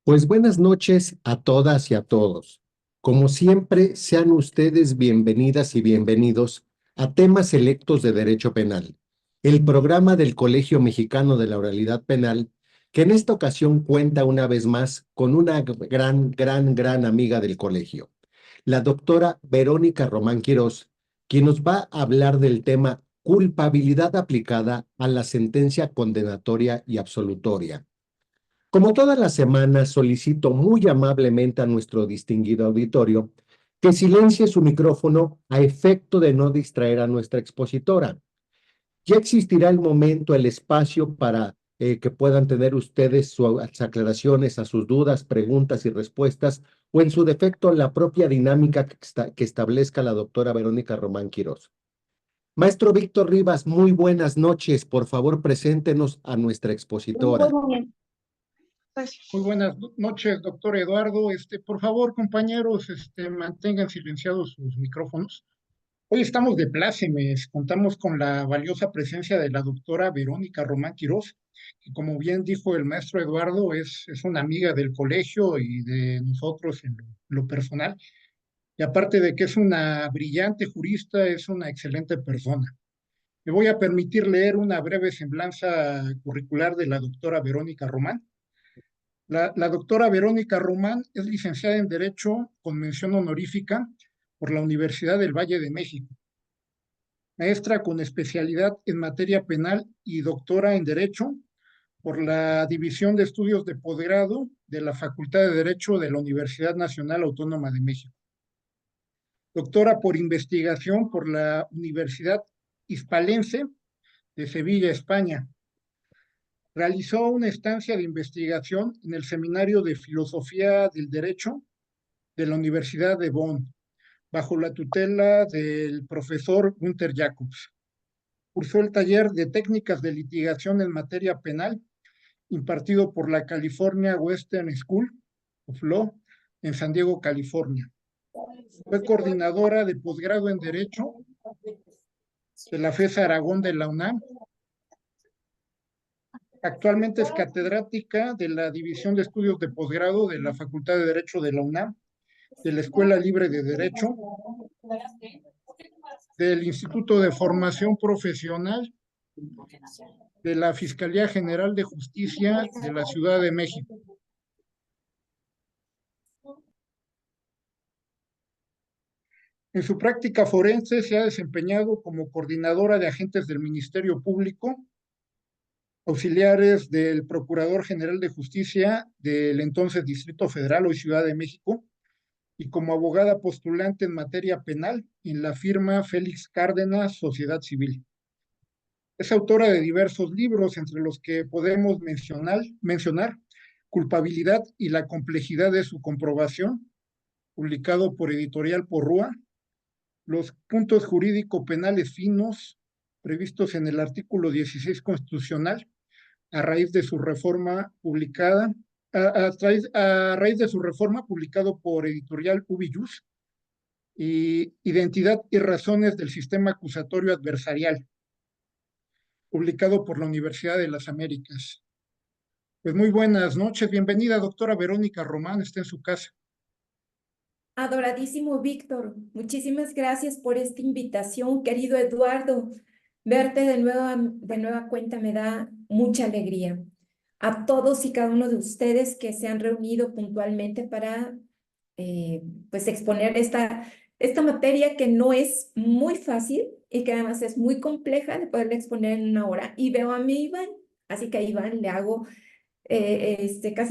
Pues buenas noches a todas y a todos. Como siempre, sean ustedes bienvenidas y bienvenidos a Temas Selectos de Derecho Penal, el programa del Colegio Mexicano de la Oralidad Penal, que en esta ocasión cuenta una vez más con una gran amiga del colegio, la doctora Verónica Román Quirós, quien nos va a hablar del tema culpabilidad aplicada a la sentencia condenatoria y absolutoria. Como todas las semanas, solicito muy amablemente a nuestro distinguido auditorio que silencie su micrófono a efecto de no distraer a nuestra expositora. Ya existirá el momento, el espacio para que puedan tener ustedes sus aclaraciones a sus dudas, preguntas y respuestas, o en su defecto, la propia dinámica que establezca la doctora Verónica Román Quirós. Maestro Víctor Rivas, muy buenas noches. Por favor, preséntenos a nuestra expositora. Muy buenas noches, doctor Eduardo. Por favor, compañeros, mantengan silenciados sus micrófonos. Hoy estamos de plácemes, contamos con la valiosa presencia de la doctora Verónica Román Quirós, que como bien dijo el maestro Eduardo, es una amiga del colegio y de nosotros en lo personal. Y aparte de que es una brillante jurista, es una excelente persona. Me voy a permitir leer una breve semblanza curricular de la doctora Verónica Román. La doctora Verónica Román es licenciada en Derecho con mención honorífica por la Universidad del Valle de México, maestra con especialidad en materia penal y doctora en Derecho por la División de Estudios de Posgrado de la Facultad de Derecho de la Universidad Nacional Autónoma de México, doctora por investigación por la Universidad Hispalense de Sevilla, España. Realizó una estancia de investigación en el Seminario de Filosofía del Derecho de la Universidad de Bonn, bajo la tutela del profesor Gunther Jacobs. Cursó el taller de técnicas de litigación en materia penal, impartido por la California Western School of Law en San Diego, California. Fue coordinadora de posgrado en Derecho de la FES Aragón de la UNAM. Actualmente es catedrática de la División de Estudios de Posgrado de la Facultad de Derecho de la UNAM, de la Escuela Libre de Derecho, del Instituto de Formación Profesional, de la Fiscalía General de Justicia de la Ciudad de México. En su práctica forense se ha desempeñado como coordinadora de agentes del Ministerio Público, auxiliares del Procurador General de Justicia del entonces Distrito Federal, hoy Ciudad de México, y como abogada postulante en materia penal en la firma Félix Cárdenas, Sociedad Civil. Es autora de diversos libros, entre los que podemos mencionar Culpabilidad y la complejidad de su comprobación, publicado por Editorial Porrúa, Los puntos jurídico-penales finos previstos en el artículo 16 constitucional, a raíz de su reforma publicada, a raíz de su reforma publicado por Editorial Ubiyus, y Identidad y razones del sistema acusatorio adversarial, publicado por la Universidad de las Américas. Pues muy buenas noches, bienvenida doctora Verónica Román, está en su casa. Adoradísimo Víctor, muchísimas gracias por esta invitación, querido Eduardo. Verte de nueva cuenta me da mucha alegría. A todos y cada uno de ustedes que se han reunido puntualmente para pues exponer esta materia que no es muy fácil y que además es muy compleja de poderla exponer en una hora. Y veo a mi Iván, así que a Iván le hago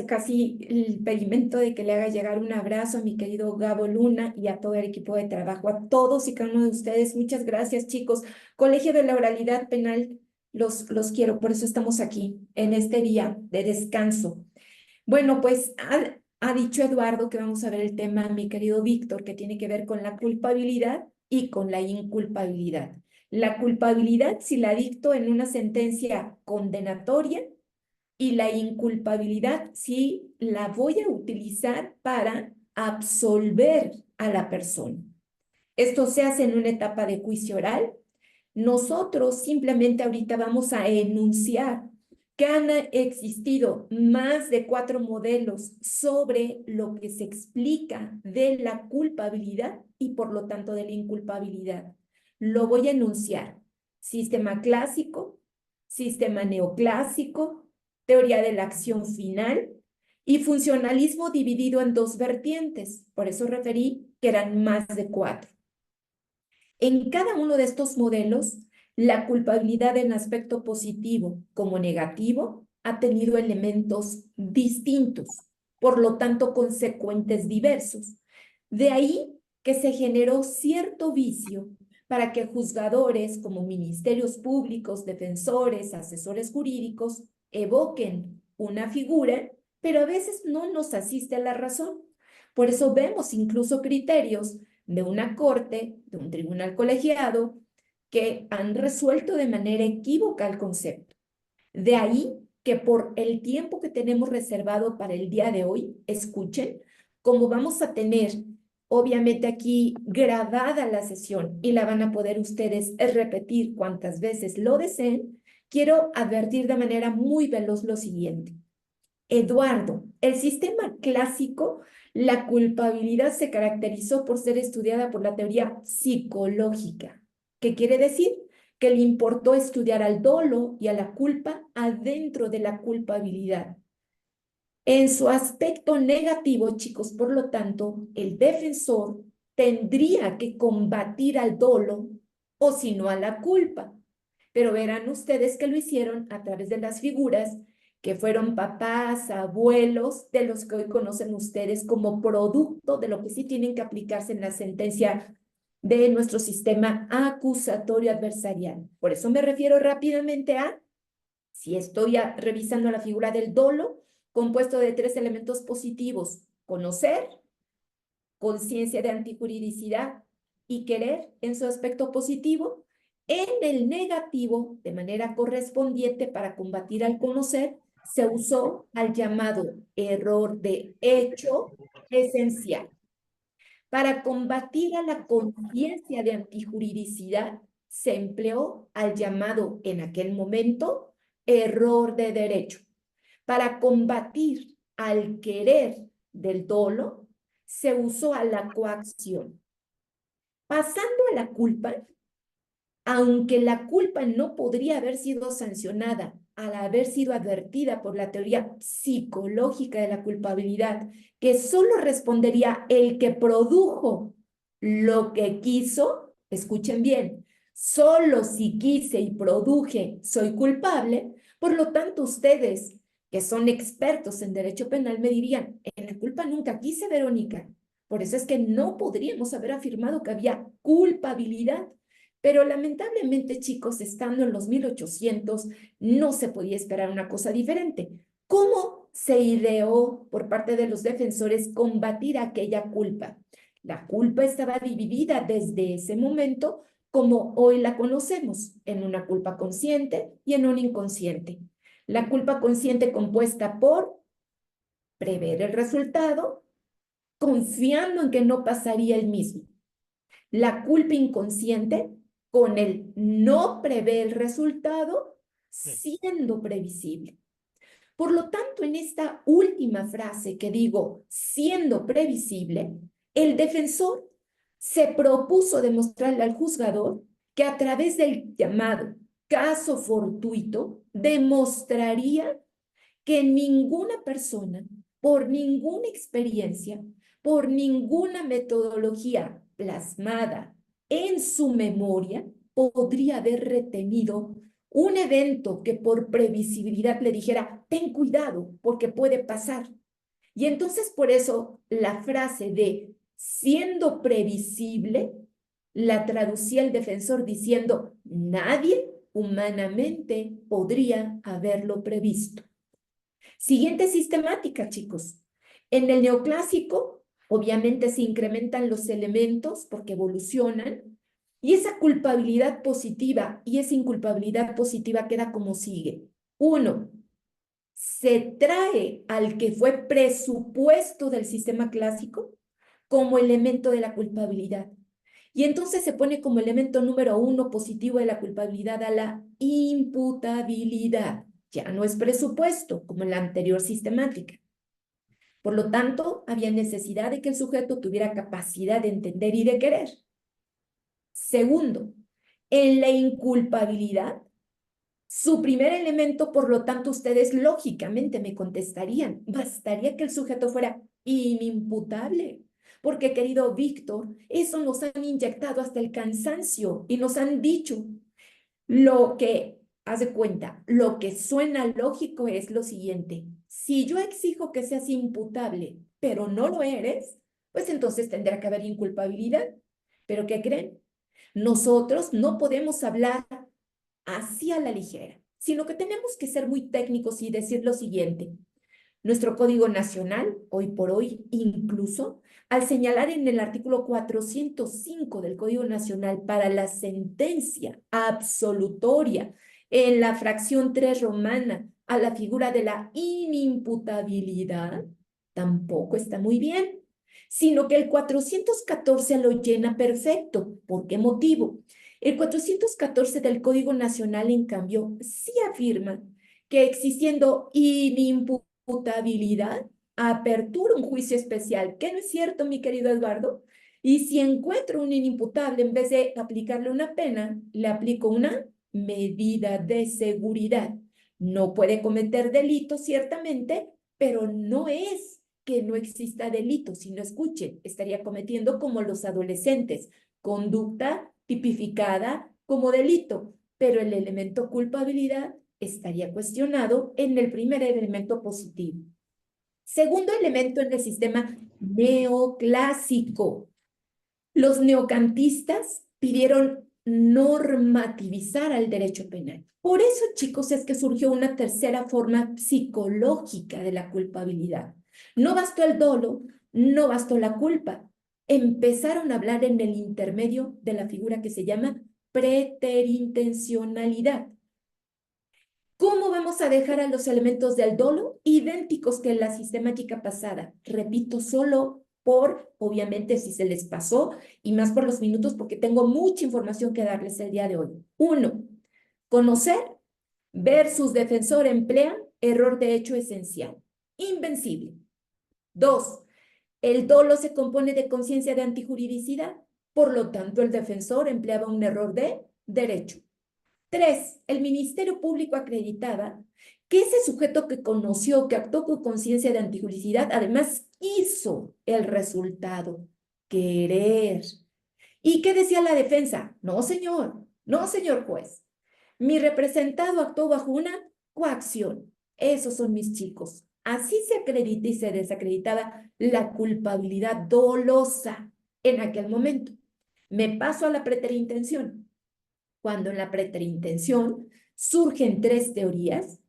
casi el pedimento de que le haga llegar un abrazo a mi querido Gabo Luna y a todo el equipo de trabajo, a todos y cada uno de ustedes. Muchas gracias, chicos. Colegio de la Oralidad Penal, los quiero, por eso estamos aquí en este día de descanso. Bueno, pues ha dicho Eduardo que vamos a ver el tema, mi querido Víctor, que tiene que ver con la culpabilidad y con la inculpabilidad. La culpabilidad si la dicto en una sentencia condenatoria, y la inculpabilidad sí la voy a utilizar para absolver a la persona. Esto se hace en una etapa de juicio oral. Nosotros simplemente ahorita vamos a enunciar que han existido más de 4 modelos sobre lo que se explica de la culpabilidad y por lo tanto de la inculpabilidad. Lo voy a enunciar. Sistema clásico, sistema neoclásico, teoría de la acción final y funcionalismo dividido en 2 vertientes. Por eso referí que eran más de 4. En cada uno de estos modelos, la culpabilidad en aspecto positivo como negativo ha tenido elementos distintos, por lo tanto consecuentes diversos. De ahí que se generó cierto vicio para que juzgadores como ministerios públicos, defensores, asesores jurídicos evoquen una figura, pero a veces no nos asiste a la razón. Por eso vemos incluso criterios de una corte, de un tribunal colegiado, que han resuelto de manera equívoca el concepto. De ahí que por el tiempo que tenemos reservado para el día de hoy, escuchen, como vamos a tener obviamente aquí grabada la sesión y la van a poder ustedes repetir cuantas veces lo deseen, quiero advertir de manera muy veloz lo siguiente. Eduardo, el sistema clásico, la culpabilidad se caracterizó por ser estudiada por la teoría psicológica. ¿Qué quiere decir? Que le importó estudiar al dolo y a la culpa adentro de la culpabilidad. En su aspecto negativo, chicos, por lo tanto, el defensor tendría que combatir al dolo o si no a la culpa. Pero verán ustedes que lo hicieron a través de las figuras que fueron papás, abuelos, de los que hoy conocen ustedes como producto de lo que sí tienen que aplicarse en la sentencia de nuestro sistema acusatorio adversarial. Por eso me refiero rápidamente a, si estoy revisando la figura del dolo, compuesto de 3 elementos positivos: conocer, conciencia de antijuridicidad y querer en su aspecto positivo. En el negativo, de manera correspondiente para combatir al conocer, se usó al llamado error de hecho esencial. Para combatir a la conciencia de antijuridicidad, se empleó al llamado en aquel momento error de derecho. Para combatir al querer del dolo, se usó a la coacción. Pasando a la culpa, aunque la culpa no podría haber sido sancionada al haber sido advertida por la teoría psicológica de la culpabilidad, que solo respondería el que produjo lo que quiso, escuchen bien, solo si quise y produje soy culpable. Por lo tanto, ustedes que son expertos en derecho penal me dirían, en la culpa nunca quise, Verónica. Por eso es que no podríamos haber afirmado que había culpabilidad. Pero lamentablemente, chicos, estando en los 1800, no se podía esperar una cosa diferente. ¿Cómo se ideó por parte de los defensores combatir aquella culpa? La culpa estaba dividida desde ese momento, como hoy la conocemos, en una culpa consciente y en una inconsciente. La culpa consciente compuesta por prever el resultado, confiando en que no pasaría el mismo. La culpa inconsciente con el no prevé el resultado siendo previsible. Por lo tanto, en esta última frase que digo, siendo previsible, el defensor se propuso demostrarle al juzgador que a través del llamado caso fortuito demostraría que ninguna persona, por ninguna experiencia, por ninguna metodología plasmada en su memoria, podría haber retenido un evento que por previsibilidad le dijera, ten cuidado porque puede pasar. Y entonces por eso la frase de siendo previsible la traducía el defensor diciendo, nadie humanamente podría haberlo previsto. Siguiente sistemática, chicos. En el neoclásico, obviamente se incrementan los elementos porque evolucionan, y esa culpabilidad positiva y esa inculpabilidad positiva queda como sigue. 1. Se trae al que fue presupuesto del sistema clásico como elemento de la culpabilidad. Y entonces se pone como elemento número 1 positivo de la culpabilidad a la imputabilidad. Ya no es presupuesto, como en la anterior sistemática. Por lo tanto, había necesidad de que el sujeto tuviera capacidad de entender y de querer. Segundo, en la inculpabilidad, su primer elemento, por lo tanto, ustedes lógicamente me contestarían, bastaría que el sujeto fuera inimputable. Porque, querido Víctor, eso nos han inyectado hasta el cansancio y nos han dicho lo que, haz de cuenta, lo que suena lógico es lo siguiente. Si yo exijo que seas imputable, pero no lo eres, pues entonces tendrá que haber inculpabilidad. ¿Pero qué creen? Nosotros no podemos hablar así a la ligera, sino que tenemos que ser muy técnicos y decir lo siguiente. Nuestro Código Nacional, hoy por hoy, incluso, al señalar en el artículo 405 del Código Nacional para la sentencia absolutoria, en la fracción 3 romana, a la figura de la inimputabilidad, tampoco está muy bien, sino que el 414 lo llena perfecto. ¿Por qué motivo? El 414 del Código Nacional, en cambio, sí afirma que existiendo inimputabilidad, apertura un juicio especial, que no es cierto, mi querido Eduardo. Y si encuentro un inimputable, en vez de aplicarle una pena, le aplico una medida de seguridad. No puede cometer delito, ciertamente, pero no es que no exista delito, sino escuchen, estaría cometiendo como los adolescentes, conducta tipificada como delito, pero el elemento culpabilidad estaría cuestionado en el primer elemento positivo. Segundo elemento en el sistema neoclásico. Los neocantistas pidieron normativizar al derecho penal. Por eso, chicos, es que surgió una tercera forma psicológica de la culpabilidad. No bastó el dolo, no bastó la culpa. Empezaron a hablar en el intermedio de la figura que se llama preterintencionalidad. ¿Cómo vamos a dejar a los elementos del dolo idénticos que en la sistemática pasada? Repito, solo por, obviamente, si se les pasó, y más por los minutos, porque tengo mucha información que darles el día de hoy. 1. Conocer versus defensor emplean error de hecho esencial. Invencible. 2. El dolo se compone de conciencia de antijuridicidad. Por lo tanto, el defensor empleaba un error de derecho. 3. El Ministerio Público acreditaba que ese sujeto que conoció, que actuó con conciencia de antijuridicidad, además hizo el resultado, querer. ¿Y qué decía la defensa? No, señor juez. Mi representado actuó bajo una coacción. Esos son mis chicos. Así se acredita y se desacreditaba la culpabilidad dolosa en aquel momento. Me paso a la preterintención. Cuando en la preterintención surgen 3 teorías,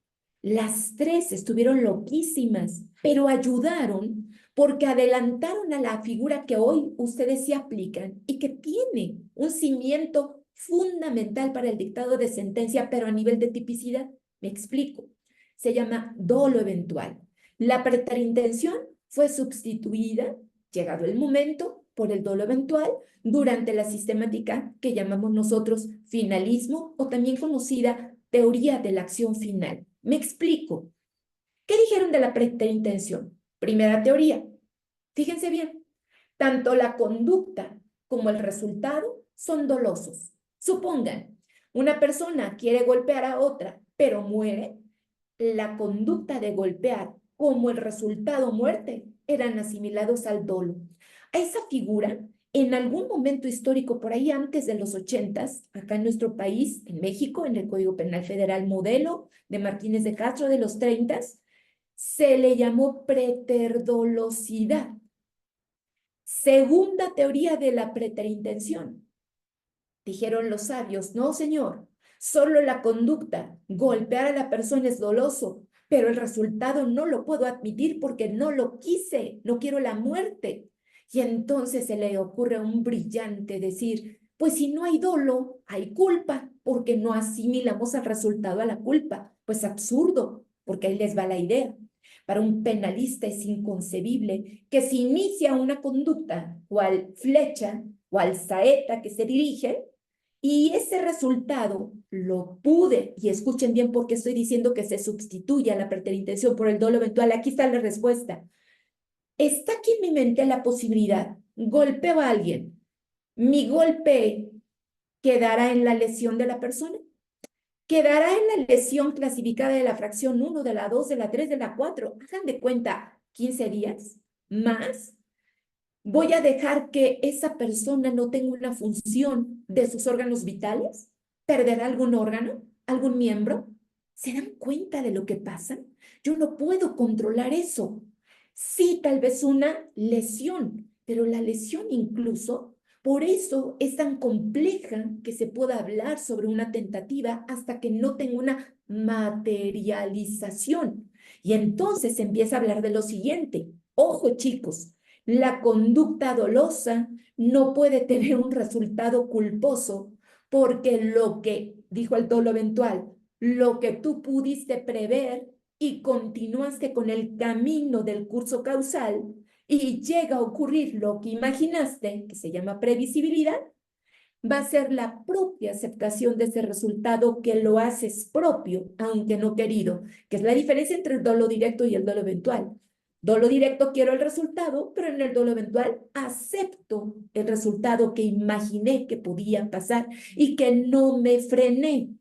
las 3 estuvieron loquísimas, pero ayudaron porque adelantaron a la figura que hoy ustedes sí aplican y que tiene un cimiento fundamental para el dictado de sentencia, pero a nivel de tipicidad. Me explico. Se llama dolo eventual. La preterintención fue sustituida, llegado el momento, por el dolo eventual durante la sistemática que llamamos nosotros finalismo o también conocida teoría de la acción final. Me explico. ¿Qué dijeron de la preterintención? Primera teoría. Fíjense bien, tanto la conducta como el resultado son dolosos. Supongan, una persona quiere golpear a otra, pero muere. La conducta de golpear como el resultado muerte eran asimilados al dolo. A esa figura, en algún momento histórico, por ahí antes de los 80s, acá en nuestro país, en México, en el Código Penal Federal modelo de Martínez de Castro de los 30s, se le llamó preterdolosidad. Segunda teoría de la preterintención. Dijeron los sabios, no, señor, solo la conducta, golpear a la persona es doloso, pero el resultado no lo puedo admitir porque no lo quise, no quiero la muerte. Y entonces se le ocurre a un brillante decir, pues si no hay dolo, hay culpa, porque no asimilamos al resultado a la culpa. Pues absurdo, porque ahí les va la idea. Para un penalista es inconcebible que se inicia una conducta, cual flecha, cual saeta que se dirige, Y ese resultado lo pude, y escuchen bien por qué estoy diciendo que se sustituya la preterintención por el dolo eventual. Aquí está la respuesta. Está aquí en mi mente la posibilidad. Golpeo a alguien. Mi golpe quedará en la lesión de la persona. Quedará en la lesión clasificada de la fracción 1, de la 2, de la 3, de la 4. Hagan de cuenta, 15 días más. ¿Voy a dejar que esa persona no tenga una función de sus órganos vitales? ¿Perderá algún órgano? ¿Algún miembro? ¿Se dan cuenta de lo que pasa? Yo no puedo controlar eso. Sí, tal vez una lesión, pero la lesión incluso, por eso es tan compleja que se pueda hablar sobre una tentativa hasta que no tenga una materialización. Y entonces se empieza a hablar de lo siguiente. Ojo, chicos. La conducta dolosa no puede tener un resultado culposo porque lo que, dijo el dolo eventual, lo que tú pudiste prever y continuaste con el camino del curso causal y llega a ocurrir lo que imaginaste, que se llama previsibilidad, va a ser la propia aceptación de ese resultado que lo haces propio, aunque no querido, que es la diferencia entre el dolo directo y el dolo eventual. Dolo directo quiero el resultado, pero en el dolo eventual acepto el resultado que imaginé que podía pasar y que no me frené.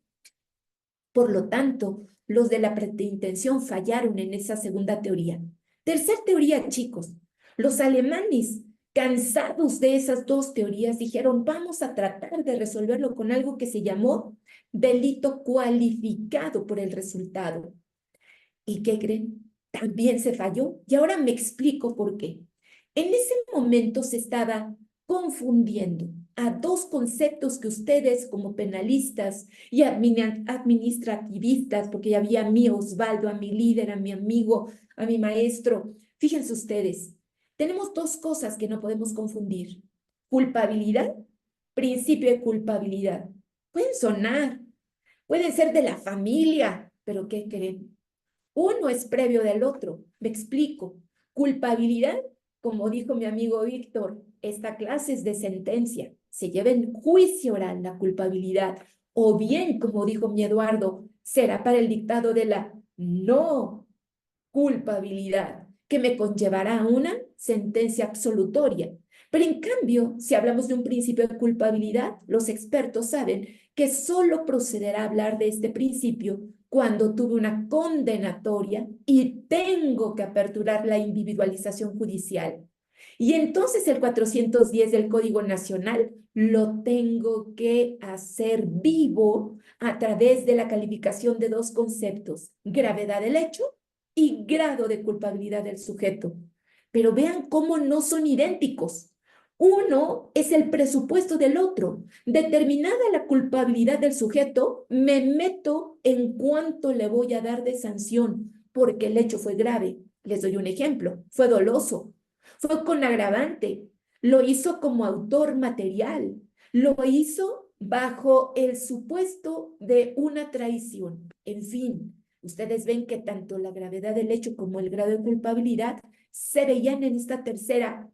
Por lo tanto, los de la preterintención fallaron en esa segunda teoría. Tercera teoría, chicos. Los alemanes, cansados de esas dos teorías, dijeron, vamos a tratar de resolverlo con algo que se llamó delito cualificado por el resultado. ¿Y qué creen? También se falló. Y ahora me explico por qué. En ese momento se estaba confundiendo a dos conceptos que ustedes como penalistas y administrativistas, porque ya había a mí, Osvaldo, a mi líder, a mi amigo, a mi maestro. Fíjense ustedes, tenemos dos cosas que no podemos confundir. Culpabilidad, principio de culpabilidad. Pueden sonar, pueden ser de la familia, pero ¿qué creen? Uno es previo del otro. Me explico. Culpabilidad, como dijo mi amigo Víctor, esta clase es de sentencia. Se lleva en juicio oral la culpabilidad. O bien, como dijo mi Eduardo, será para el dictado de la no culpabilidad, que me conllevará a una sentencia absolutoria. Pero en cambio, si hablamos de un principio de culpabilidad, los expertos saben que solo procederá a hablar de este principio cuando tuve una condenatoria y tengo que aperturar la individualización judicial. Y entonces el 410 del Código Nacional lo tengo que hacer vivo a través de la calificación de dos conceptos, gravedad del hecho y grado de culpabilidad del sujeto. Pero vean cómo no son idénticos. Uno es el presupuesto del otro. Determinada la culpabilidad del sujeto, me meto en cuánto le voy a dar de sanción, porque el hecho fue grave. Les doy un ejemplo. Fue doloso, fue con agravante, lo hizo como autor material, lo hizo bajo el supuesto de una traición. En fin, ustedes ven que tanto la gravedad del hecho como el grado de culpabilidad se veían en esta tercera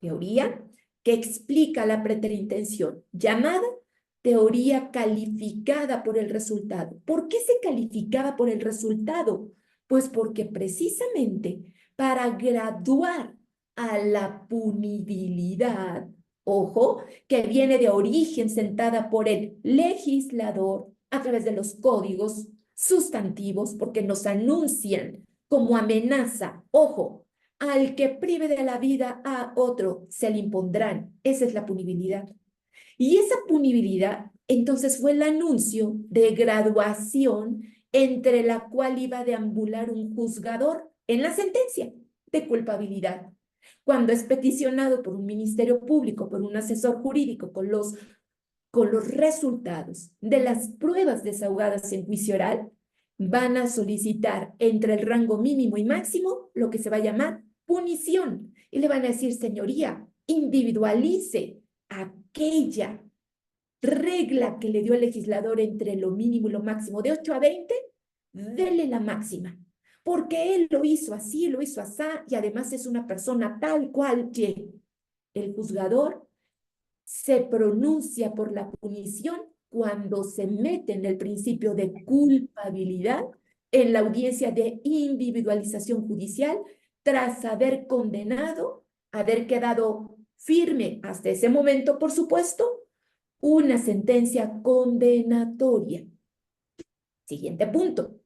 teoría que explica la preterintención, llamada teoría calificada por el resultado. ¿Por qué se calificaba por el resultado? Pues porque precisamente para graduar a la punibilidad, ojo, que viene de origen sentada por el legislador a través de los códigos sustantivos, porque nos anuncian como amenaza, ojo, al que prive de la vida a otro se le impondrán. Esa es la punibilidad. Y esa punibilidad, entonces, fue el anuncio de graduación entre la cual iba a deambular un juzgador en la sentencia de culpabilidad. Cuando es peticionado por un ministerio público, por un asesor jurídico, con los resultados de las pruebas desahogadas en juicio oral, van a solicitar entre el rango mínimo y máximo lo que se va a llamar punición. Y le van a decir, señoría, individualice aquella regla que le dio el legislador entre lo mínimo y lo máximo de 8 a 20, dele la máxima. Porque él lo hizo así, lo hizo así, y además es una persona tal cual que el juzgador se pronuncia por la punición cuando se mete en el principio de culpabilidad en la audiencia de individualización judicial tras haber condenado, haber quedado firme hasta ese momento, por supuesto, una sentencia condenatoria. Siguiente punto.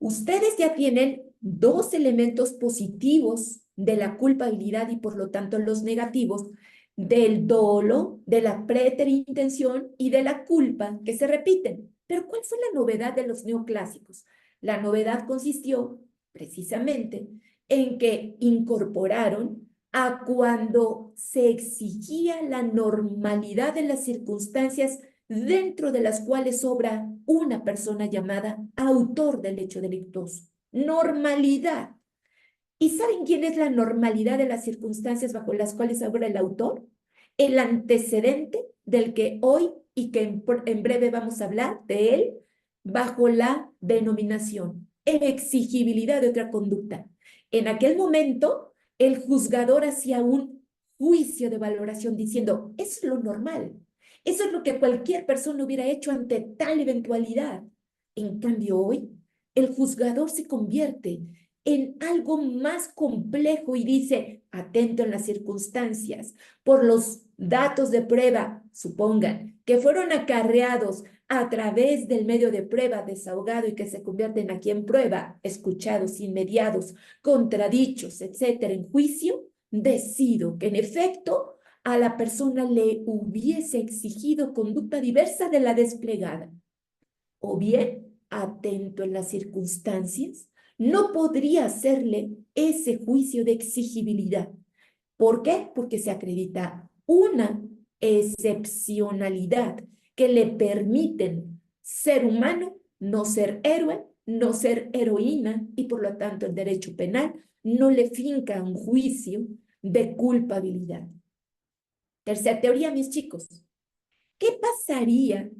Ustedes ya tienen dos elementos positivos de la culpabilidad y por lo tanto los negativos del dolo, de la preterintención y de la culpa que se repiten. Pero ¿cuál fue la novedad de los neoclásicos? La novedad consistió precisamente en que incorporaron a cuando se exigía la normalidad de las circunstancias dentro de las cuales obra una persona llamada autor del hecho delictuoso. Normalidad. ¿Y saben quién es la normalidad de las circunstancias bajo las cuales obra el autor? El antecedente del que hoy y que en breve vamos a hablar de él bajo la denominación exigibilidad de otra conducta. En aquel momento, el juzgador hacía un juicio de valoración diciendo, eso es lo normal, eso es lo que cualquier persona hubiera hecho ante tal eventualidad. En cambio, hoy, el juzgador se convierte en algo más complejo y dice, atento en las circunstancias, por los datos de prueba, supongan, que fueron acarreados a través del medio de prueba desahogado y que se convierten aquí en prueba, escuchados, inmediados, contradichos, etcétera, en juicio, decido que en efecto a la persona le hubiese exigido conducta diversa de la desplegada. O bien, atento en las circunstancias, no podría hacerle ese juicio de exigibilidad. ¿Por qué? Porque se acredita una excepcionalidad que le permiten ser humano, no ser héroe, no ser heroína, y por lo tanto el derecho penal no le finca un juicio de culpabilidad. Tercera teoría, mis chicos. ¿Qué pasaría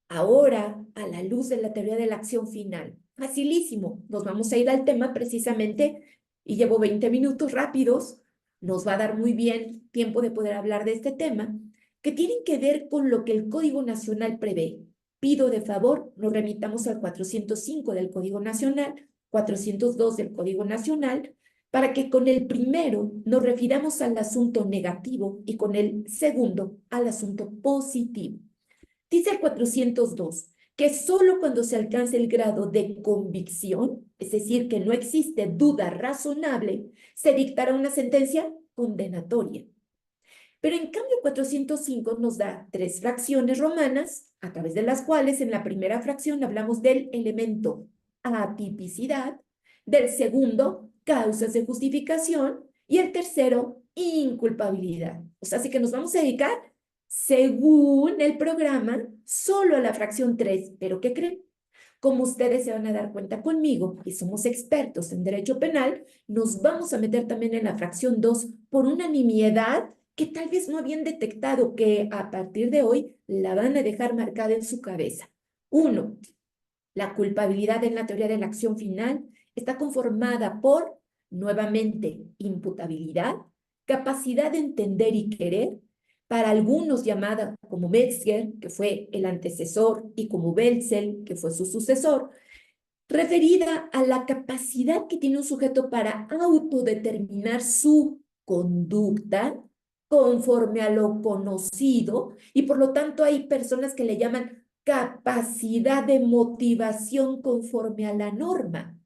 ahora a la luz de la teoría de la acción final? Facilísimo. Nos vamos a ir al tema precisamente y llevo 20 minutos rápidos. Nos va a dar muy bien tiempo de poder hablar de este tema, que tienen que ver con lo que el Código Nacional prevé. Pido de favor, nos remitamos al 405 del Código Nacional, 402 del Código Nacional, para que con el primero nos refiramos al asunto negativo y con el segundo al asunto positivo. Dice el 402 que solo cuando se alcance el grado de convicción, es decir, que no existe duda razonable, se dictará una sentencia condenatoria. Pero en cambio 405 nos da 3 fracciones romanas, a través de las cuales en la primera fracción hablamos del elemento atipicidad, del segundo, causas de justificación, y el tercero, inculpabilidad. O sea, así que nos vamos a dedicar, según el programa, solo a la fracción 3. ¿Pero qué creen? Como ustedes se van a dar cuenta conmigo, y somos expertos en derecho penal, nos vamos a meter también en la fracción 2 por una nimiedad que tal vez no habían detectado, que a partir de hoy la van a dejar marcada en su cabeza. 1. La culpabilidad en la teoría de la acción final está conformada por, nuevamente, imputabilidad, capacidad de entender y querer, para algunos llamada como Metzger, que fue el antecesor, y como Wetzel, que fue su sucesor, referida a la capacidad que tiene un sujeto para autodeterminar su conducta conforme a lo conocido, y por lo tanto hay personas que le llaman capacidad de motivación conforme a la norma,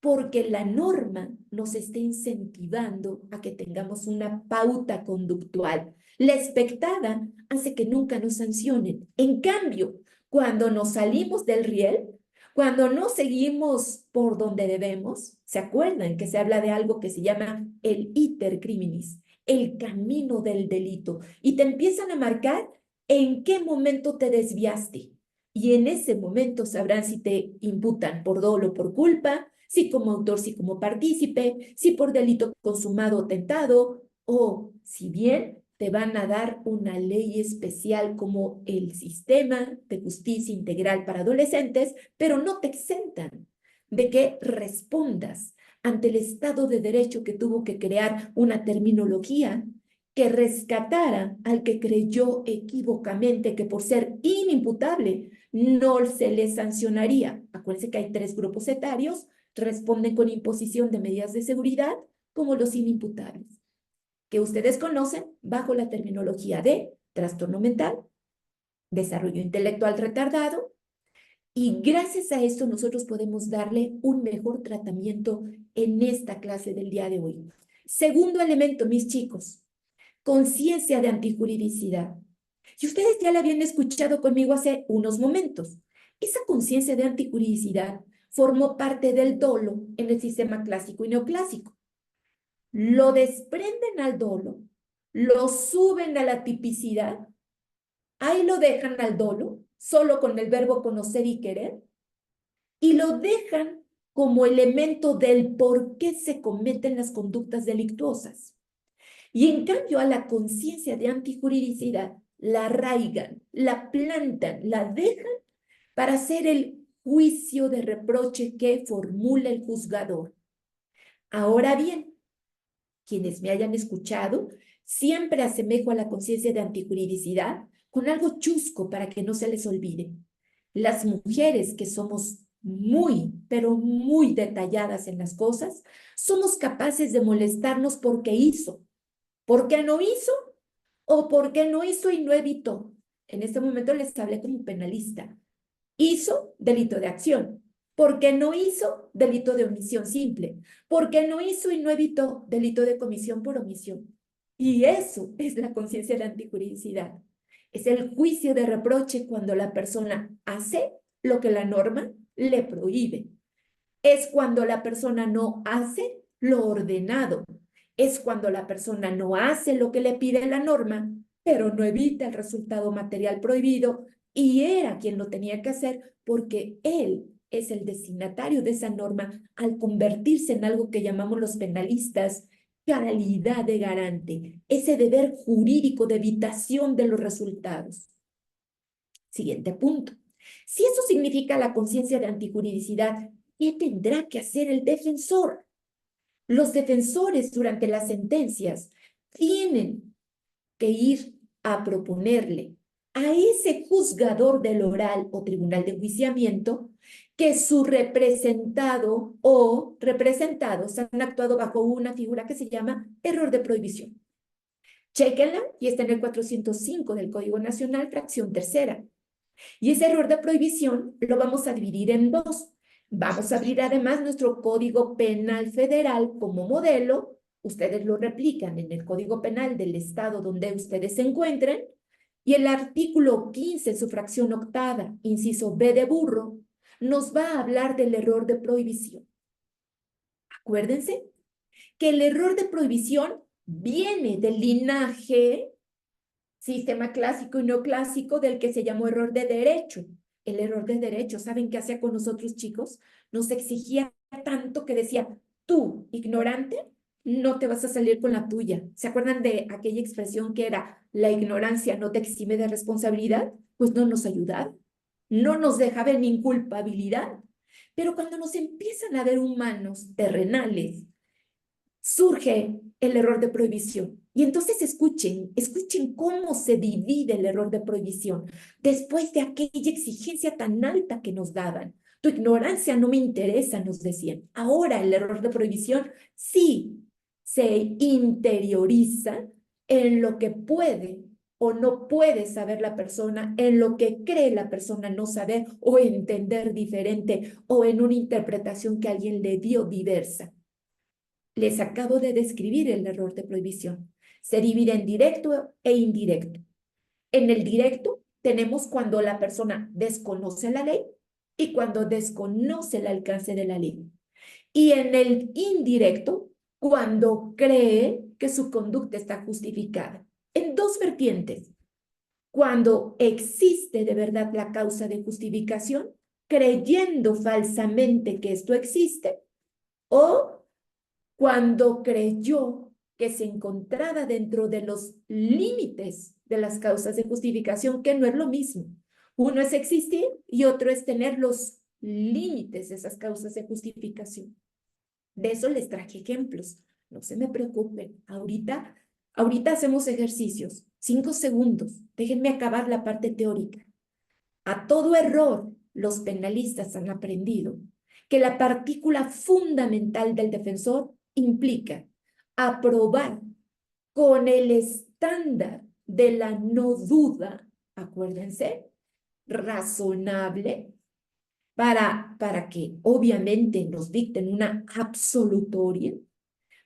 porque la norma nos está incentivando a que tengamos una pauta conductual. La expectada hace que nunca nos sancionen. En cambio, cuando nos salimos del riel, cuando no seguimos por donde debemos, ¿se acuerdan que se habla de algo que se llama el iter criminis, el camino del delito? Y te empiezan a marcar en qué momento te desviaste. Y en ese momento sabrán si te imputan por dolo o por culpa, si como autor, si como partícipe, si por delito consumado o tentado, o si bien te van a dar una ley especial como el Sistema de Justicia Integral para Adolescentes, pero no te exentan de que respondas ante el Estado de Derecho que tuvo que crear una terminología que rescatara al que creyó equívocamente que por ser inimputable no se le sancionaría. Acuérdense que hay 3 grupos etarios, responden con imposición de medidas de seguridad como los inimputables, que ustedes conocen bajo la terminología de trastorno mental, desarrollo intelectual retardado, y gracias a esto nosotros podemos darle un mejor tratamiento en esta clase del día de hoy. Segundo elemento, mis chicos, conciencia de antijuridicidad. Y ustedes ya la habían escuchado conmigo hace unos momentos. Esa conciencia de antijuridicidad formó parte del dolo en el sistema clásico y neoclásico. Lo desprenden al dolo, lo suben a la tipicidad, ahí lo dejan al dolo, solo con el verbo conocer y querer, y lo dejan como elemento del por qué se cometen las conductas delictuosas. Y en cambio a la conciencia de antijuridicidad la arraigan, la plantan, la dejan para hacer el juicio de reproche que formula el juzgador. Ahora bien, quienes me hayan escuchado, siempre asemejo a la conciencia de antijuridicidad con algo chusco para que no se les olvide. Las mujeres que somos muy, pero muy detalladas en las cosas, somos capaces de molestarnos porque hizo. ¿Por qué no hizo? ¿O por qué no hizo y no evitó? En este momento les hablé como penalista. Hizo, delito de acción. ¿Por qué no hizo? Delito de omisión simple. ¿Por qué no hizo y no evitó? Delito de comisión por omisión. Y eso es la conciencia de antijuridicidad. Es el juicio de reproche cuando la persona hace lo que la norma le prohíbe. Es cuando la persona no hace lo ordenado. Es cuando la persona no hace lo que le pide la norma, pero no evita el resultado material prohibido y era quien lo tenía que hacer porque él es el destinatario de esa norma al convertirse en algo que llamamos los penalistas calidad de garante, ese deber jurídico de evitación de los resultados. Siguiente punto. Si eso significa la conciencia de antijuridicidad, ¿qué tendrá que hacer el defensor? Los defensores durante las sentencias tienen que ir a proponerle a ese juzgador del oral o tribunal de enjuiciamiento que su representado o representados han actuado bajo una figura que se llama error de prohibición. Chéquenla y está en el 405 del Código Nacional, fracción tercera. Y ese error de prohibición lo vamos a dividir en 2. Vamos a abrir además nuestro Código Penal Federal como modelo. Ustedes lo replican en el Código Penal del estado donde ustedes se encuentren. Y el artículo 15, su fracción octava, inciso B de burro, nos va a hablar del error de prohibición. Acuérdense que el error de prohibición viene del linaje sistema clásico y neoclásico del que se llamó error de derecho. El error de derecho, ¿saben qué hacía con nosotros, chicos? Nos exigía tanto que decía, tú, ignorante, no te vas a salir con la tuya. ¿Se acuerdan de aquella expresión que era, la ignorancia no te exime de responsabilidad? Pues no nos ayudaba, no nos dejaba en inculpabilidad. Pero cuando nos empiezan a ver humanos terrenales, surge el error de prohibición. Y entonces escuchen cómo se divide el error de prohibición. Después de aquella exigencia tan alta que nos daban, tu ignorancia no me interesa, nos decían. Ahora el error de prohibición sí se interioriza en lo que puede o no puede saber la persona, en lo que cree la persona no saber o entender diferente o en una interpretación que alguien le dio diversa. Les acabo de describir el error de prohibición. Se divide en directo e indirecto. En el directo tenemos cuando la persona desconoce la ley y cuando desconoce el alcance de la ley. Y en el indirecto, cuando cree que su conducta está justificada. En 2 vertientes. Cuando existe de verdad la causa de justificación, creyendo falsamente que esto existe, o cuando creyó que se encontraba dentro de los límites de las causas de justificación, que no es lo mismo. Uno es existir y otro es tener los límites de esas causas de justificación. De eso les traje ejemplos. No se me preocupen. Ahorita Ahorita hacemos ejercicios. 5 segundos. Déjenme acabar la parte teórica. A todo error, los penalistas han aprendido que la partícula fundamental del defensor implica aprobar con el estándar de la no duda, acuérdense, razonable, para que obviamente nos dicten una absolutoria,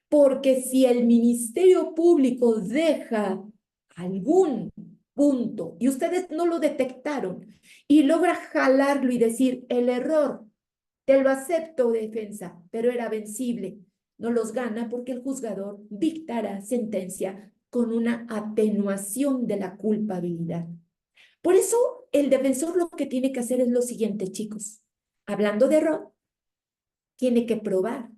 porque si el Ministerio Público deja algún punto y ustedes no lo detectaron y logra jalarlo y decir el error, te lo acepto, defensa, pero era vencible, no los gana porque el juzgador dictará sentencia con una atenuación de la culpabilidad. Por eso, el defensor lo que tiene que hacer es lo siguiente, chicos. Hablando de error, tiene que probar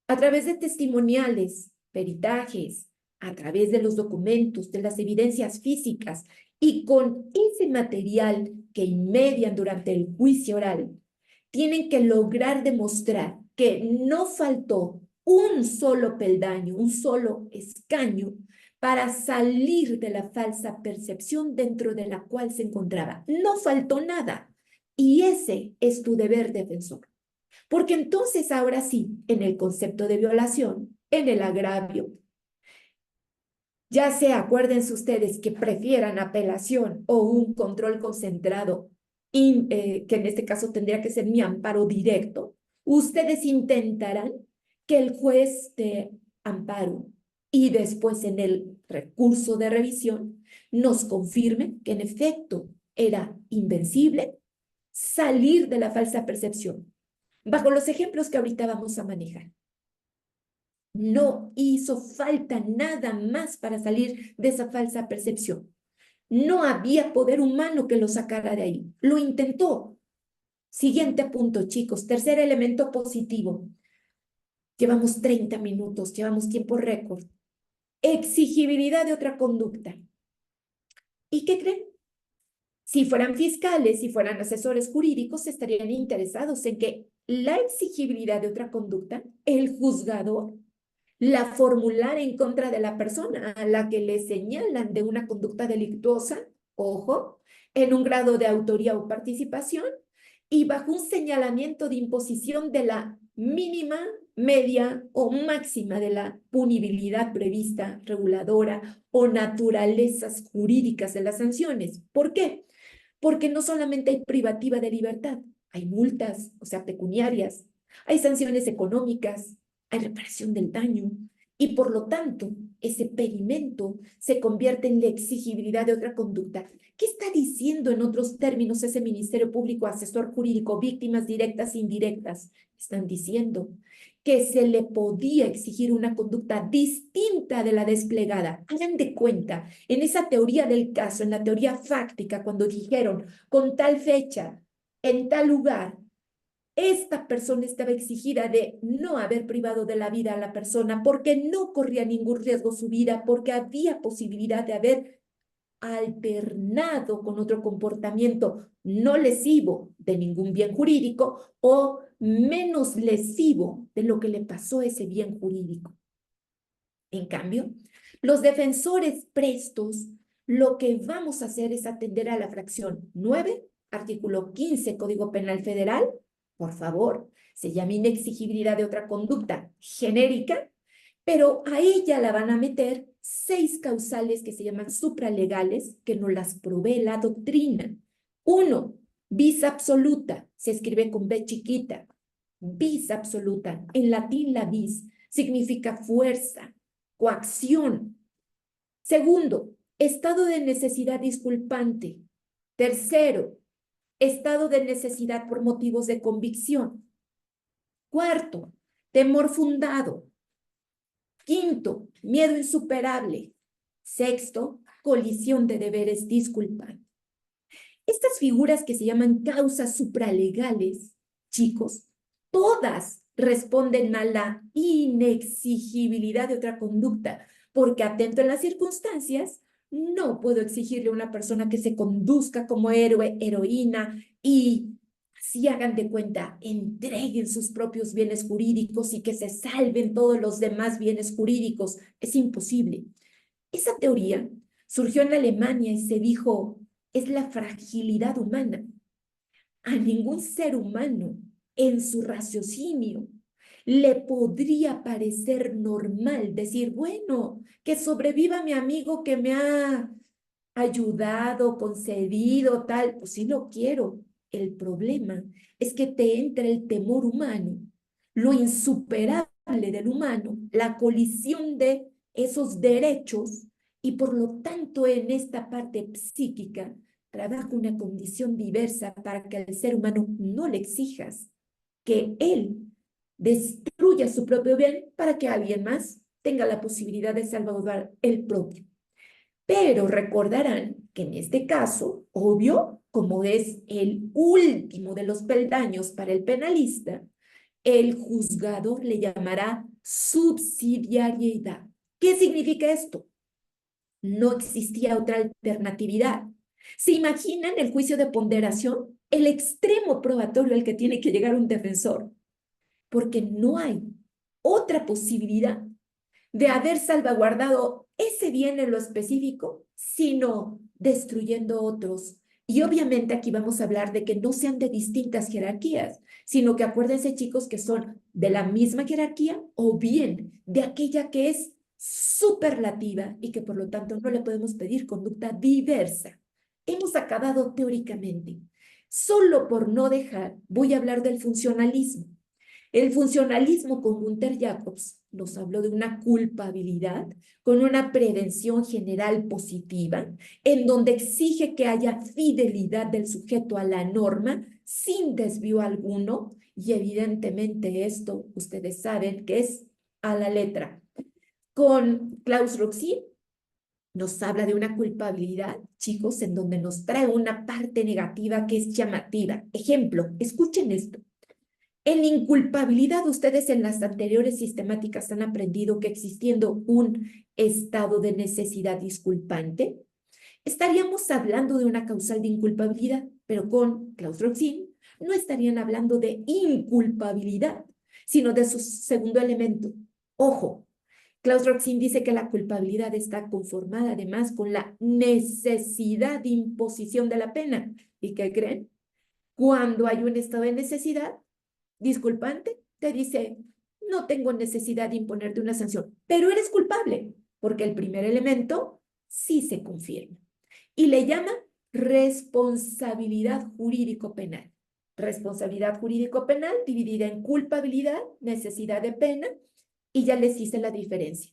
a través de testimoniales, peritajes, a través de los documentos, de las evidencias físicas y con ese material que inmedian durante el juicio oral, tienen que lograr demostrar que no faltó un solo peldaño, un solo escaño para salir de la falsa percepción dentro de la cual se encontraba. No faltó nada. Y ese es tu deber, defensor. Porque entonces ahora sí, en el concepto de violación, en el agravio, ya sea, acuérdense ustedes, que prefieran apelación o un control concentrado, que en este caso tendría que ser mi amparo directo, ustedes intentarán que el juez de amparo y después en el recurso de revisión nos confirme que en efecto era invencible salir de la falsa percepción, bajo los ejemplos que ahorita vamos a manejar. No hizo falta nada más para salir de esa falsa percepción. No había poder humano que lo sacara de ahí. Lo intentó. Siguiente punto, chicos. Tercer elemento positivo. Llevamos 30 minutos, llevamos tiempo récord. Exigibilidad de otra conducta. ¿Y qué creen? Si fueran fiscales, si fueran asesores jurídicos, estarían interesados en que la exigibilidad de otra conducta, el juzgador la formular en contra de la persona a la que le señalan de una conducta delictuosa, ojo, en un grado de autoría o participación y bajo un señalamiento de imposición de la mínima, media o máxima de la punibilidad prevista, reguladora o naturalezas jurídicas de las sanciones. ¿Por qué? Porque no solamente hay privativa de libertad, hay multas, o sea, pecuniarias, hay sanciones económicas, hay reparación del daño y por lo tanto ese pedimento se convierte en la exigibilidad de otra conducta. ¿Qué está diciendo en otros términos ese Ministerio Público, asesor jurídico, víctimas directas e indirectas? Están diciendo que se le podía exigir una conducta distinta de la desplegada. Hagan de cuenta, en esa teoría del caso, en la teoría fáctica, cuando dijeron con tal fecha, en tal lugar, esta persona estaba exigida de no haber privado de la vida a la persona porque no corría ningún riesgo su vida, porque había posibilidad de haber alternado con otro comportamiento no lesivo de ningún bien jurídico o menos lesivo de lo que le pasó a ese bien jurídico. En cambio, los defensores prestos, lo que vamos a hacer es atender a la fracción 9, artículo 15, Código Penal Federal. Por favor, se llama inexigibilidad de otra conducta genérica, pero a ella la van a meter 6 causales que se llaman supralegales, que nos las provee la doctrina. 1, vis absoluta, se escribe con B chiquita. Vis absoluta, en latín la vis, significa fuerza, coacción. Segundo, estado de necesidad disculpante. Tercero, estado de necesidad por motivos de convicción. Cuarto, temor fundado. Quinto, miedo insuperable. Sexto, colisión de deberes disculpantes. Estas figuras que se llaman causas supralegales, chicos, todas responden a la inexigibilidad de otra conducta, porque atento en las circunstancias, no puedo exigirle a una persona que se conduzca como héroe, heroína y si hagan de cuenta, entreguen sus propios bienes jurídicos y que se salven todos los demás bienes jurídicos. Es imposible. Esa teoría surgió en Alemania y se dijo, es la fragilidad humana. A ningún ser humano en su raciocinio le podría parecer normal decir, bueno, que sobreviva mi amigo que me ha ayudado, concedido, tal, pues sí lo quiero. El problema es que te entra el temor humano, lo insuperable del humano, la colisión de esos derechos y por lo tanto en esta parte psíquica trabaja una condición diversa para que al ser humano no le exijas que él destruya su propio bien para que alguien más tenga la posibilidad de salvaguardar el propio. Pero recordarán que en este caso, obvio, como es el último de los peldaños para el penalista, el juzgador le llamará subsidiariedad. ¿Qué significa esto? No existía otra alternatividad. ¿Se imaginan el juicio de ponderación? El extremo probatorio al que tiene que llegar un defensor, porque no hay otra posibilidad de haber salvaguardado ese bien en lo específico, sino destruyendo otros. Y obviamente aquí vamos a hablar de que no sean de distintas jerarquías, sino que acuérdense, chicos, que son de la misma jerarquía o bien de aquella que es superlativa y que por lo tanto no le podemos pedir conducta diversa. Hemos acabado teóricamente. Solo por no dejar, voy a hablar del funcionalismo. El funcionalismo con Gunther Jacobs nos habló de una culpabilidad con una prevención general positiva, en donde exige que haya fidelidad del sujeto a la norma sin desvío alguno, y evidentemente esto ustedes saben que es a la letra. Con Klaus Roxin nos habla de una culpabilidad, chicos, en donde nos trae una parte negativa que es llamativa. Ejemplo, escuchen esto. En inculpabilidad, ustedes en las anteriores sistemáticas han aprendido que existiendo un estado de necesidad disculpante, estaríamos hablando de una causal de inculpabilidad, pero con Klaus Roxin no estarían hablando de inculpabilidad, sino de su segundo elemento. Ojo, Klaus Roxin dice que la culpabilidad está conformada además con la necesidad de imposición de la pena. ¿Y qué creen? Cuando hay un estado de necesidad, disculpante te dice, no tengo necesidad de imponerte una sanción, pero eres culpable, porque el primer elemento sí se confirma. Y le llama responsabilidad jurídico-penal. Responsabilidad jurídico-penal dividida en culpabilidad, necesidad de pena, y ya les hice la diferencia.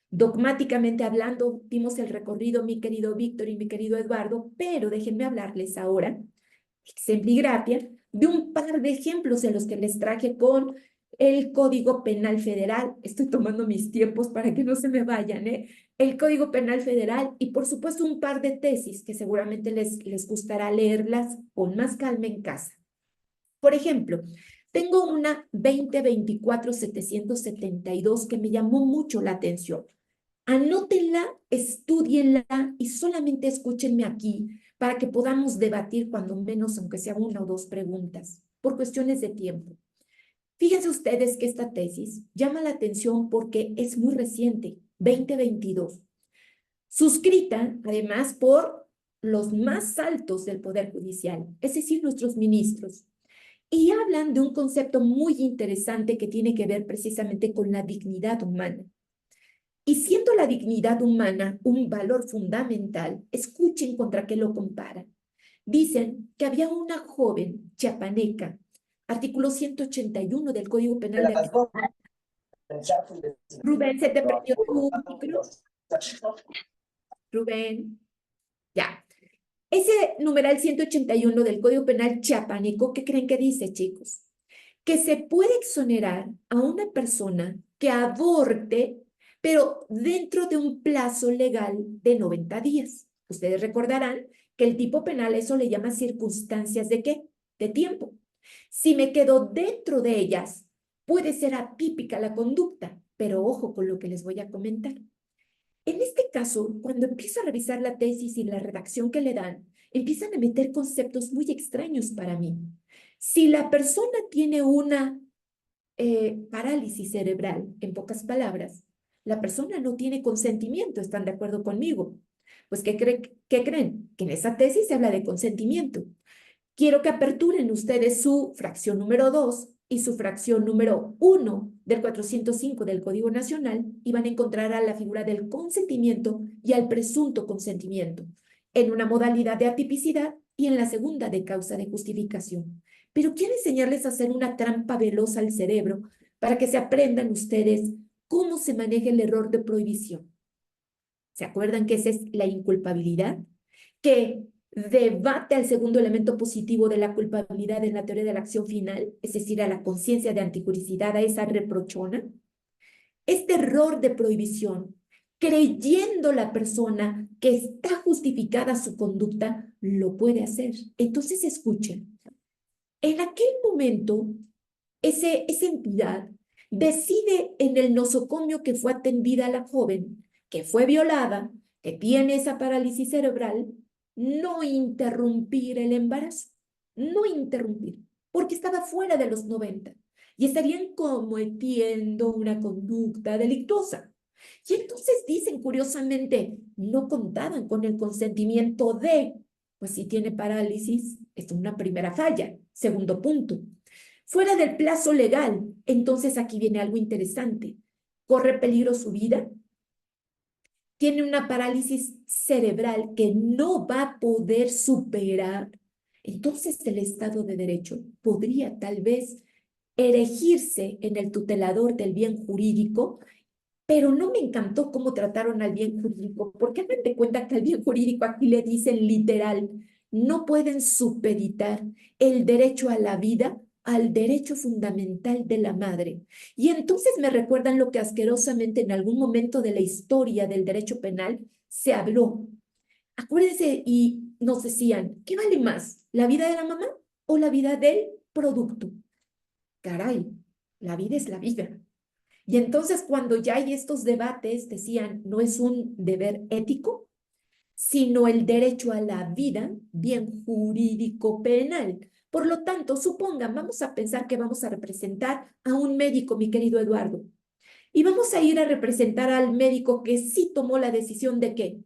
Dogmáticamente hablando, dimos el recorrido, mi querido Víctor y mi querido Eduardo, pero déjenme hablarles ahora, exempligrafia, de un par de ejemplos en los que les traje con el Código Penal Federal. Estoy tomando mis tiempos para que no se me vayan, ¿eh? El Código Penal Federal y por supuesto un par de tesis que seguramente les gustará leerlas con más calma en casa. Por ejemplo, tengo una 2024-772 que me llamó mucho la atención. Anótenla, estudienla y solamente escúchenme aquí para que podamos debatir cuando menos, aunque sea una o dos preguntas, por cuestiones de tiempo. Fíjense ustedes que esta tesis llama la atención porque es muy reciente, 2022, suscrita además por los más altos del Poder Judicial, es decir, nuestros ministros. Y hablan de un concepto muy interesante que tiene que ver precisamente con la dignidad humana. Y siendo la dignidad humana un valor fundamental, escuchen contra qué lo comparan. Dicen que había una joven chiapaneca, artículo 181 del Código Penal de aquí. Rubén, ¿se te prendió tu micro? Rubén, ya. Ese numeral 181 del Código Penal chiapaneco, ¿qué creen que dice, chicos? Que se puede exonerar a una persona que aborte, pero dentro de un plazo legal de 90 días. Ustedes recordarán que el tipo penal eso le llama circunstancias de ¿qué? De tiempo. Si me quedo dentro de ellas, puede ser atípica la conducta, pero ojo con lo que les voy a comentar. En este caso, cuando empiezo a revisar la tesis y la redacción que le dan, empiezan a meter conceptos muy extraños para mí. Si la persona tiene una parálisis cerebral, en pocas palabras, la persona no tiene consentimiento, ¿están de acuerdo conmigo? Pues, ¿qué creen? Que en esa tesis se habla de consentimiento. Quiero que aperturen ustedes su fracción número 2 y su fracción número 1 del 405 del Código Nacional y van a encontrar a la figura del consentimiento y al presunto consentimiento en una modalidad de atipicidad y en la segunda de causa de justificación. Pero quiero enseñarles a hacer una trampa veloz al cerebro para que se aprendan ustedes cómo se maneja el error de prohibición. ¿Se acuerdan que esa es la inculpabilidad? Que debate al segundo elemento positivo de la culpabilidad en la teoría de la acción final, es decir, a la conciencia de antijuricidad, a esa reprochona. Este error de prohibición, creyendo la persona que está justificada su conducta, lo puede hacer. Entonces, escuchen, en aquel momento, esa entidad decide en el nosocomio que fue atendida a la joven, que fue violada, que tiene esa parálisis cerebral, no interrumpir el embarazo, no interrumpir, porque estaba fuera de los 90 y estarían cometiendo una conducta delictuosa. Y entonces dicen curiosamente, no contaban con el consentimiento de, pues si tiene parálisis, es una primera falla. Segundo punto, fuera del plazo legal, entonces aquí viene algo interesante. ¿Corre peligro su vida? Tiene una parálisis cerebral que no va a poder superar. Entonces el Estado de Derecho podría tal vez erigirse en el tutelador del bien jurídico, pero no me encantó cómo trataron al bien jurídico, porque hagan de cuenta que al bien jurídico aquí le dicen literal, no pueden supeditar el derecho a la vida al derecho fundamental de la madre. Y entonces me recuerdan lo que asquerosamente en algún momento de la historia del derecho penal se habló. Acuérdense y nos decían, ¿qué vale más? ¿La vida de la mamá o la vida del producto? Caray, la vida es la vida. Y entonces cuando ya hay estos debates, decían, no es un deber ético, sino el derecho a la vida, bien jurídico penal. Por lo tanto, supongan, vamos a pensar que vamos a representar a un médico, mi querido Eduardo, y vamos a ir a representar al médico que sí tomó la decisión de que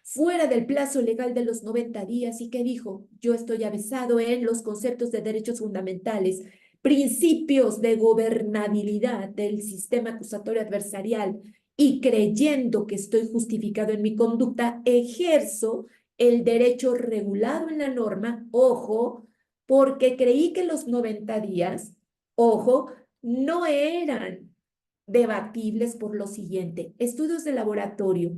fuera del plazo legal de los 90 días y que dijo, yo estoy avesado en los conceptos de derechos fundamentales, principios de gobernabilidad del sistema acusatorio adversarial y creyendo que estoy justificado en mi conducta, ejerzo el derecho regulado en la norma, ojo, porque creí que los 90 días, ojo, no eran debatibles por lo siguiente. Estudios de laboratorio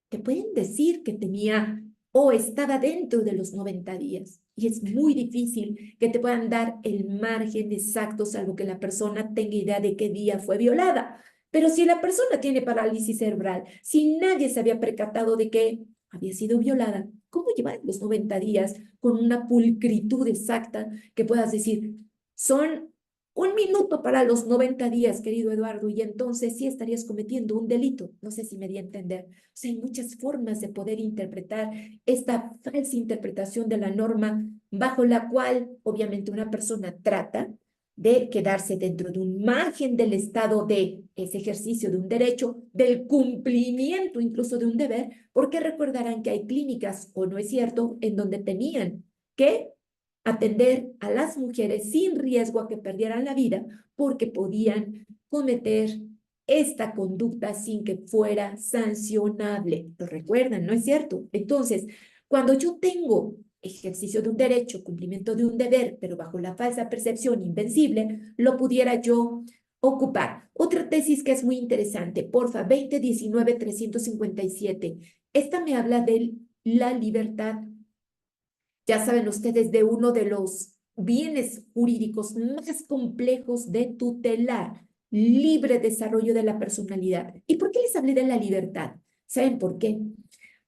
te pueden decir que tenía o estaba dentro de los 90 días y es muy difícil que te puedan dar el margen exacto salvo que la persona tenga idea de qué día fue violada. Pero si la persona tiene parálisis cerebral, si nadie se había percatado de que había sido violada, ¿cómo llevar los 90 días con una pulcritud exacta que puedas decir, son 1 minuto para los 90 días, querido Eduardo, y entonces sí estarías cometiendo un delito? No sé si me di a entender. O sea, hay muchas formas de poder interpretar esta falsa interpretación de la norma bajo la cual, obviamente, una persona trata de quedarse dentro de un margen del estado de ese ejercicio de un derecho, del cumplimiento incluso de un deber, porque recordarán que hay clínicas, o no es cierto, en donde tenían que atender a las mujeres sin riesgo a que perdieran la vida porque podían cometer esta conducta sin que fuera sancionable. ¿Lo recuerdan? ¿No es cierto? Entonces, cuando yo tengo ejercicio de un derecho, cumplimiento de un deber, pero bajo la falsa percepción invencible, lo pudiera yo ocupar. Otra tesis que es muy interesante, porfa, 2019-357. Esta me habla de la libertad. Ya saben ustedes de uno de los bienes jurídicos más complejos de tutelar, libre desarrollo de la personalidad. ¿Y por qué les hablé de la libertad? ¿Saben por qué?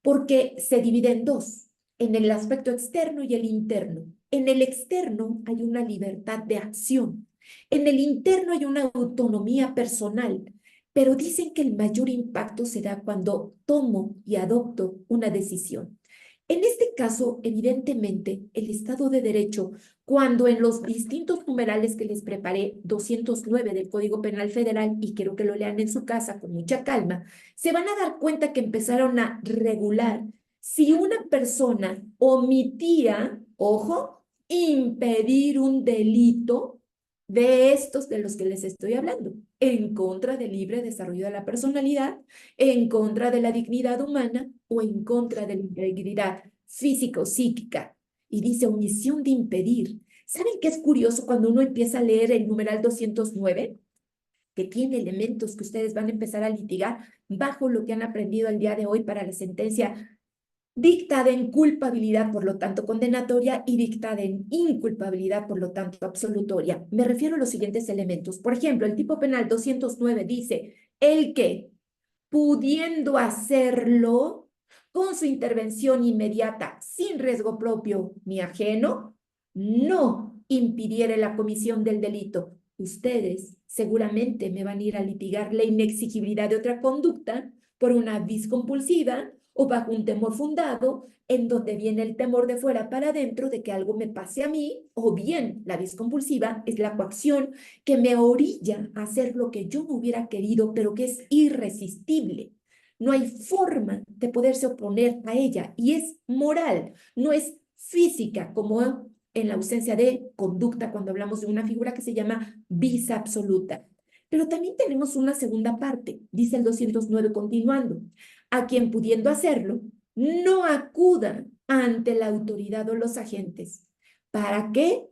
Porque se divide en dos, en el aspecto externo y el interno. En el externo hay una libertad de acción. En el interno hay una autonomía personal. Pero dicen que el mayor impacto se da cuando tomo y adopto una decisión. En este caso, evidentemente, el Estado de Derecho, cuando en los distintos numerales que les preparé, 209 del Código Penal Federal, y quiero que lo lean en su casa con mucha calma, se van a dar cuenta que empezaron a regular si una persona omitía, ojo, impedir un delito de estos de los que les estoy hablando, en contra del libre desarrollo de la personalidad, en contra de la dignidad humana o en contra de la integridad física o psíquica. Y dice omisión de impedir. ¿Saben qué es curioso cuando uno empieza a leer el numeral 209? Que tiene elementos que ustedes van a empezar a litigar bajo lo que han aprendido el día de hoy para la sentencia dictada en culpabilidad, por lo tanto condenatoria, y dictada en inculpabilidad, por lo tanto absolutoria. Me refiero a los siguientes elementos. Por ejemplo, el tipo penal 209 dice, el que, pudiendo hacerlo con su intervención inmediata, sin riesgo propio ni ajeno, no impidiere la comisión del delito. Ustedes seguramente me van a ir a litigar la inexigibilidad de otra conducta por una vis compulsiva o bajo un temor fundado, en donde viene el temor de fuera para adentro de que algo me pase a mí, o bien la vis compulsiva es la coacción que me orilla a hacer lo que yo no hubiera querido, pero que es irresistible. No hay forma de poderse oponer a ella y es moral, no es física, como en la ausencia de conducta cuando hablamos de una figura que se llama vis absoluta. Pero también tenemos una segunda parte, dice el 209 continuando, a quien pudiendo hacerlo, no acuda ante la autoridad o los agentes para que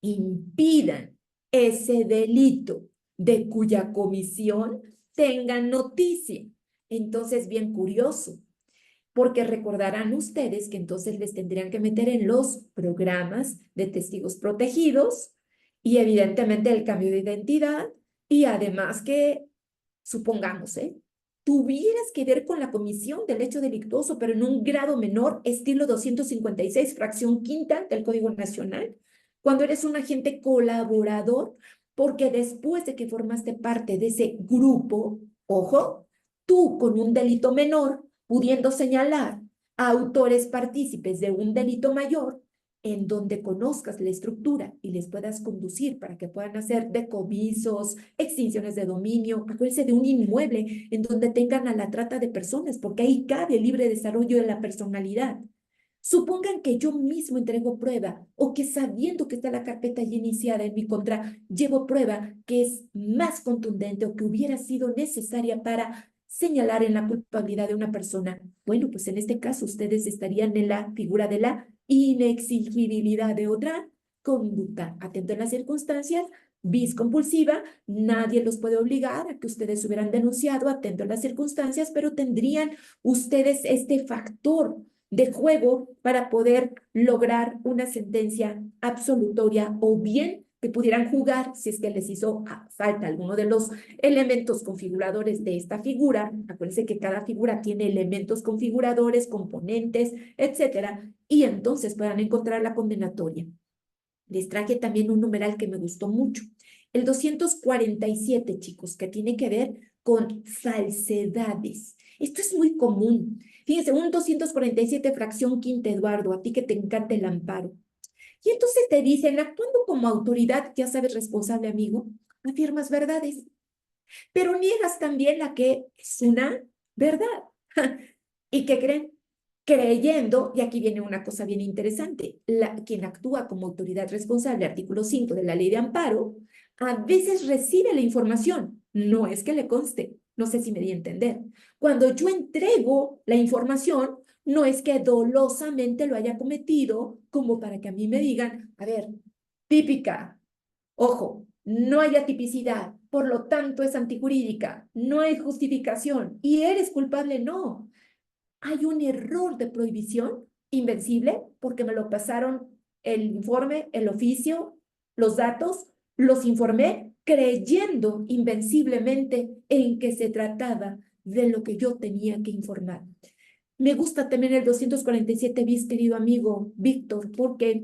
impidan ese delito de cuya comisión tengan noticia. Entonces, bien curioso, porque recordarán ustedes que entonces les tendrían que meter en los programas de testigos protegidos y evidentemente el cambio de identidad y además que, supongamos, tuvieras que ver con la comisión del hecho delictuoso, pero en un grado menor, estilo 256, fracción quinta del Código Nacional, cuando eres un agente colaborador, porque después de que formaste parte de ese grupo, ojo, tú con un delito menor, pudiendo señalar a autores partícipes de un delito mayor, en donde conozcas la estructura y les puedas conducir para que puedan hacer decomisos, extinciones de dominio, acuérdense de un inmueble en donde tengan a la trata de personas, porque ahí cabe el libre desarrollo de la personalidad. Supongan que yo mismo entrego prueba o que sabiendo que está la carpeta ya iniciada en mi contra, llevo prueba que es más contundente o que hubiera sido necesaria para señalar en la culpabilidad de una persona. Bueno, pues en este caso ustedes estarían en la figura de la inexigibilidad de otra conducta. Atento a las circunstancias, vis compulsiva, nadie los puede obligar a que ustedes hubieran denunciado, atento a las circunstancias, pero tendrían ustedes este factor de juego para poder lograr una sentencia absolutoria o bien que pudieran jugar si es que les hizo falta alguno de los elementos configuradores de esta figura. Acuérdense que cada figura tiene elementos configuradores, componentes, etcétera, y entonces puedan encontrar la condenatoria. Les traje también un numeral que me gustó mucho. El 247, chicos, que tiene que ver con falsedades. Esto es muy común. Fíjense, un 247 fracción quinta, Eduardo, a ti que te encanta el amparo. Y entonces te dicen, actuando como autoridad, ya sabes, responsable amigo, afirmas verdades, pero niegas también la que es una verdad. ¿Y qué creen? Creyendo, y aquí viene una cosa bien interesante, quien actúa como autoridad responsable, artículo 5 de la ley de amparo, a veces recibe la información, no es que le conste, no sé si me di a entender. Cuando yo entrego la información, no es que dolosamente lo haya cometido, como para que a mí me digan, a ver, típica, ojo, no hay atipicidad, por lo tanto es antijurídica, no hay justificación, y eres culpable, no. Hay un error de prohibición invencible porque me lo pasaron el informe, el oficio, los datos, los informé creyendo invenciblemente en que se trataba de lo que yo tenía que informar. Me gusta también el 247 bis, querido amigo Víctor, porque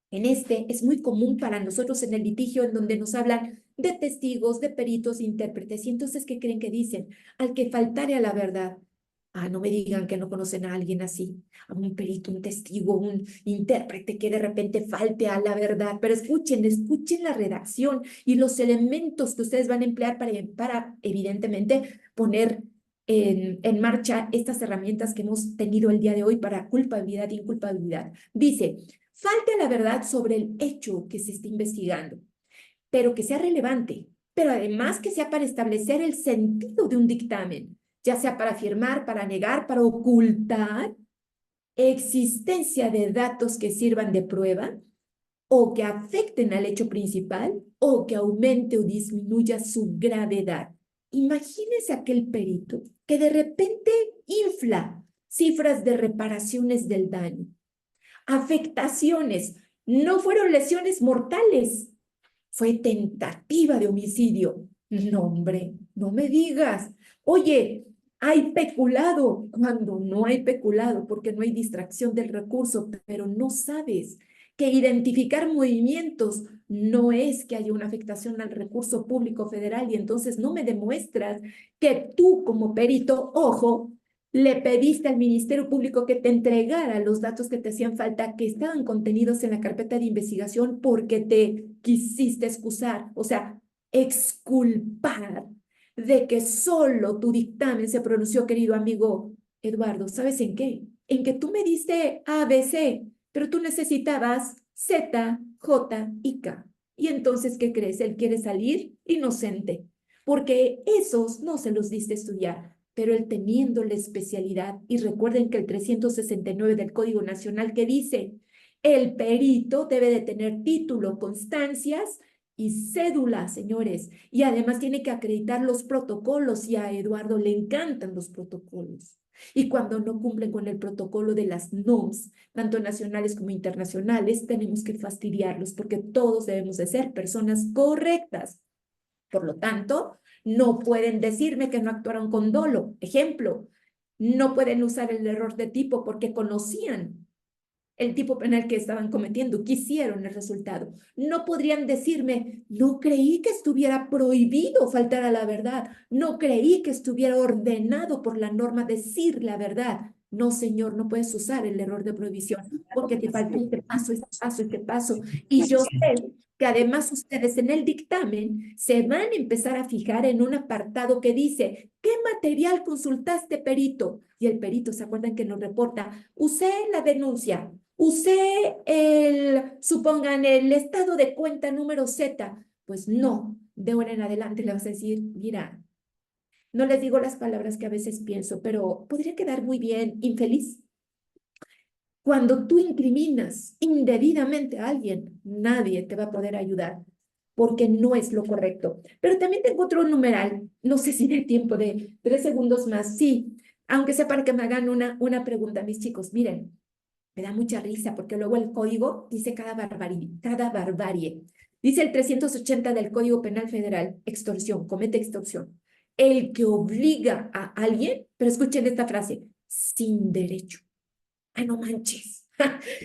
en este es muy común para nosotros en el litigio en donde nos hablan de testigos, de peritos, intérpretes. Y entonces, ¿qué creen que dicen? Al que faltare a la verdad Ah, no me digan que no conocen a alguien así, a un perito, un testigo, un intérprete que de repente falte a la verdad. Pero escuchen la redacción y los elementos que ustedes van a emplear para evidentemente, poner en marcha estas herramientas que hemos tenido el día de hoy para culpabilidad e inculpabilidad. Dice, falte a la verdad sobre el hecho que se está investigando, pero que sea relevante, pero además que sea para establecer el sentido de un dictamen, ya sea para afirmar, para negar, para ocultar existencia de datos que sirvan de prueba o que afecten al hecho principal o que aumente o disminuya su gravedad. Imagínese aquel perito que de repente infla cifras de reparaciones del daño, afectaciones, no fueron lesiones mortales, fue tentativa de homicidio. No, hombre, no me digas. Oye, hay peculado cuando no hay peculado porque no hay distracción del recurso, pero no sabes que identificar movimientos no es que haya una afectación al recurso público federal y entonces no me demuestras que tú como perito, ojo, le pediste al Ministerio Público que te entregara los datos que te hacían falta, que estaban contenidos en la carpeta de investigación porque te quisiste excusar, o sea, exculpar de que solo tu dictamen se pronunció, querido amigo Eduardo. ¿Sabes en qué? En que tú me diste A, B, C, pero tú necesitabas Z, J y K. Y entonces, ¿qué crees? Él quiere salir inocente, porque esos no se los diste estudiar, pero él teniendo la especialidad. Y recuerden que el 369 del Código Nacional que dice, el perito debe de tener título, constancias y cédula, señores. Y además tiene que acreditar los protocolos y a Eduardo le encantan los protocolos. Y cuando no cumplen con el protocolo de las NOMS, tanto nacionales como internacionales, tenemos que fastidiarlos porque todos debemos de ser personas correctas. Por lo tanto, no pueden decirme que no actuaron con dolo. Ejemplo, no pueden usar el error de tipo porque conocían el tipo penal que estaban cometiendo, quisieron el resultado. No podrían decirme, no creí que estuviera prohibido faltar a la verdad, no creí que estuviera ordenado por la norma decir la verdad. No, señor, no puedes usar el error de prohibición porque te faltó este paso, este paso, este paso. Y yo sé que además ustedes en el dictamen se van a empezar a fijar en un apartado que dice, ¿qué material consultaste, perito? Y el perito, ¿se acuerdan que nos reporta? Usé la denuncia, usé supongan, el estado de cuenta número Z. Pues no, de ahora en adelante le vas a decir, mira, no les digo las palabras que a veces pienso, pero podría quedar muy bien, infeliz. Cuando tú incriminas indebidamente a alguien, nadie te va a poder ayudar porque no es lo correcto. Pero también tengo otro numeral, no sé si de tiempo de 3 segundos más, sí, aunque sea para que me hagan una pregunta, mis chicos. Miren, me da mucha risa porque luego el código dice cada barbarie. Dice el 380 del Código Penal Federal, extorsión, comete extorsión. El que obliga a alguien, pero escuchen esta frase, sin derecho. Ah, no manches.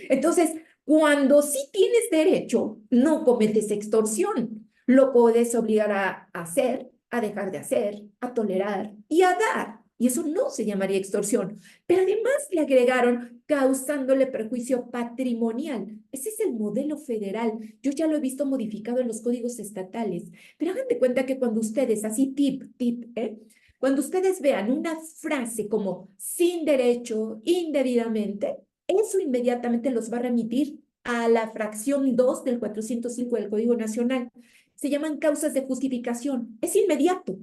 Entonces, cuando sí tienes derecho, no cometes extorsión. Lo puedes obligar a hacer, a dejar de hacer, a tolerar y a dar. Y eso no se llamaría extorsión. Pero además le agregaron causándole perjuicio patrimonial. Ese es el modelo federal. Yo ya lo he visto modificado en los códigos estatales. Pero hagan de cuenta que cuando ustedes, así cuando ustedes vean una frase como sin derecho, indebidamente, eso inmediatamente los va a remitir a la fracción 2 del 405 del Código Nacional. Se llaman causas de justificación. Es inmediato.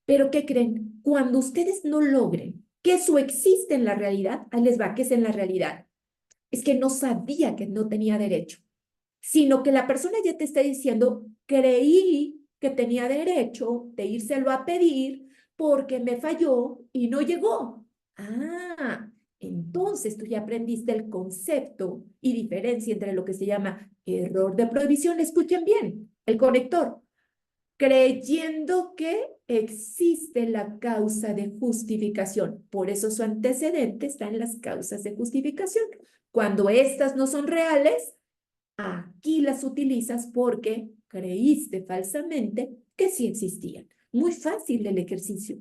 Pero ¿qué creen? Cuando ustedes no logren que eso existe en la realidad, ahí les va, ¿qué es en la realidad? Es que no sabía que no tenía derecho, sino que la persona ya te está diciendo, creí que tenía derecho de írselo a pedir porque me falló y no llegó. Ah, entonces tú ya aprendiste el concepto y diferencia entre lo que se llama error de prohibición. Escuchen bien, el conector, creyendo que existe la causa de justificación. Por eso su antecedente está en las causas de justificación. Cuando estas no son reales, aquí las utilizas porque creíste falsamente que sí existían. Muy fácil el ejercicio.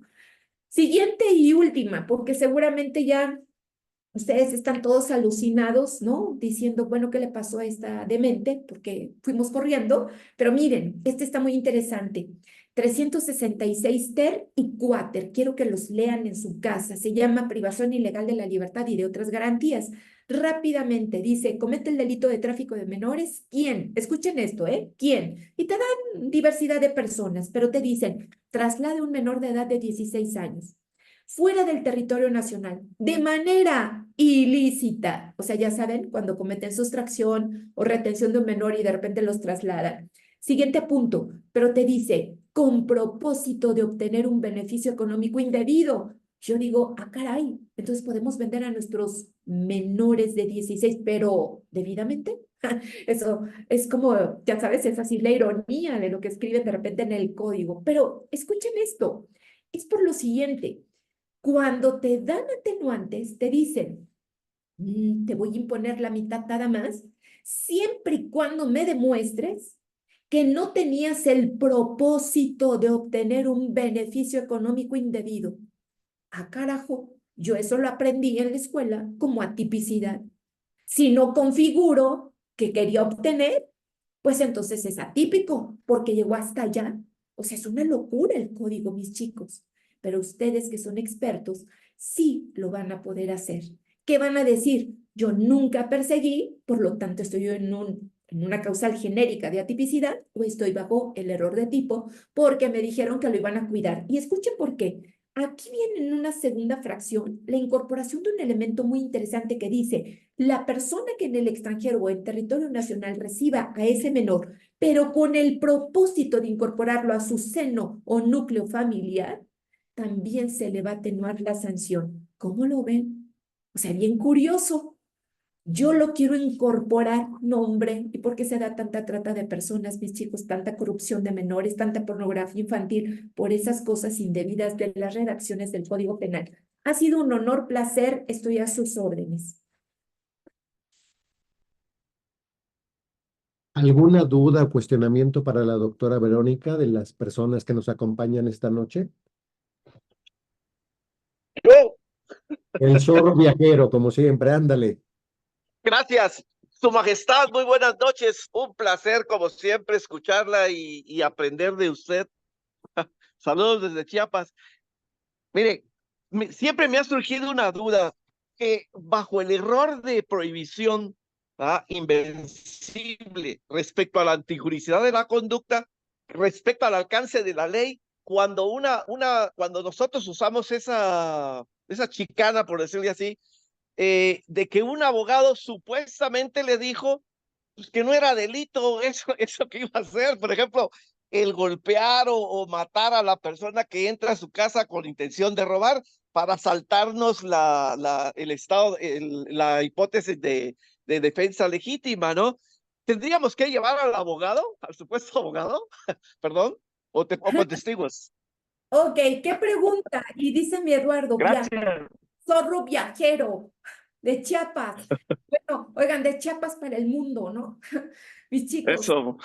Siguiente y última, porque seguramente ya ustedes están todos alucinados, ¿no? Diciendo, bueno, ¿qué le pasó a esta demente? Porque fuimos corriendo. Pero miren, este está muy interesante. 366 ter y quater. Quiero que los lean en su casa. Se llama privación ilegal de la libertad y de otras garantías. Rápidamente dice, comete el delito de tráfico de menores. ¿Quién? Escuchen esto, ¿eh? ¿Quién? Y te dan diversidad de personas, pero te dicen, traslade un menor de edad de 16 años fuera del territorio nacional de manera ilícita. O sea, ya saben, cuando cometen sustracción o retención de un menor y de repente los trasladan. Siguiente punto, pero te dice, con propósito de obtener un beneficio económico indebido. Yo digo, ah, caray, entonces podemos vender a nuestros menores de 16, pero debidamente. Eso es como, ya sabes, es así la ironía de lo que escriben de repente en el código. Pero escuchen esto, es por lo siguiente. Cuando te dan atenuantes, te dicen, te voy a imponer la mitad nada más, siempre y cuando me demuestres que no tenías el propósito de obtener un beneficio económico indebido. Ah, carajo, yo eso lo aprendí en la escuela como atipicidad. Si no configuro que quería obtener, pues entonces es atípico, porque llegó hasta allá. O sea, es una locura el código, mis chicos. Pero ustedes que son expertos, sí lo van a poder hacer. ¿Qué van a decir? Yo nunca perseguí, por lo tanto estoy en una causal genérica de atipicidad o estoy bajo el error de tipo porque me dijeron que lo iban a cuidar. Y escuchen por qué. Aquí viene en una segunda fracción la incorporación de un elemento muy interesante que dice, la persona que en el extranjero o en territorio nacional reciba a ese menor, pero con el propósito de incorporarlo a su seno o núcleo familiar, también se le va a atenuar la sanción. ¿Cómo lo ven? O sea, bien curioso. Yo lo quiero incorporar, no hombre, ¿y por qué se da tanta trata de personas, mis chicos, tanta corrupción de menores, tanta pornografía infantil por esas cosas indebidas de las redacciones del Código Penal? Ha sido un honor, placer, estoy a sus órdenes. ¿Alguna duda o cuestionamiento para la doctora Verónica de las personas que nos acompañan esta noche? Yo, El zorro viajero, como siempre, ándale. gracias, Su Majestad, muy buenas noches. Un placer, como siempre, escucharla y aprender de usted. Saludos desde Chiapas. Mire, siempre me ha surgido una duda, que bajo el error de prohibición invencible respecto a la antijuricidad de la conducta, respecto al alcance de la ley, cuando nosotros usamos esa chicana, por decirlo así, de que un abogado supuestamente le dijo pues, que no era delito eso que iba a hacer, por ejemplo, el golpear o matar a la persona que entra a su casa con intención de robar para saltarnos la hipótesis de defensa legítima, ¿no? Tendríamos que llevar al abogado, al supuesto abogado, perdón, o con testigos. Ok, ¿qué pregunta? Y dice mi Eduardo, Gracias. zorro viajero de Chiapas. Bueno, oigan, de Chiapas para el mundo, ¿no? Mis chicos, Eso.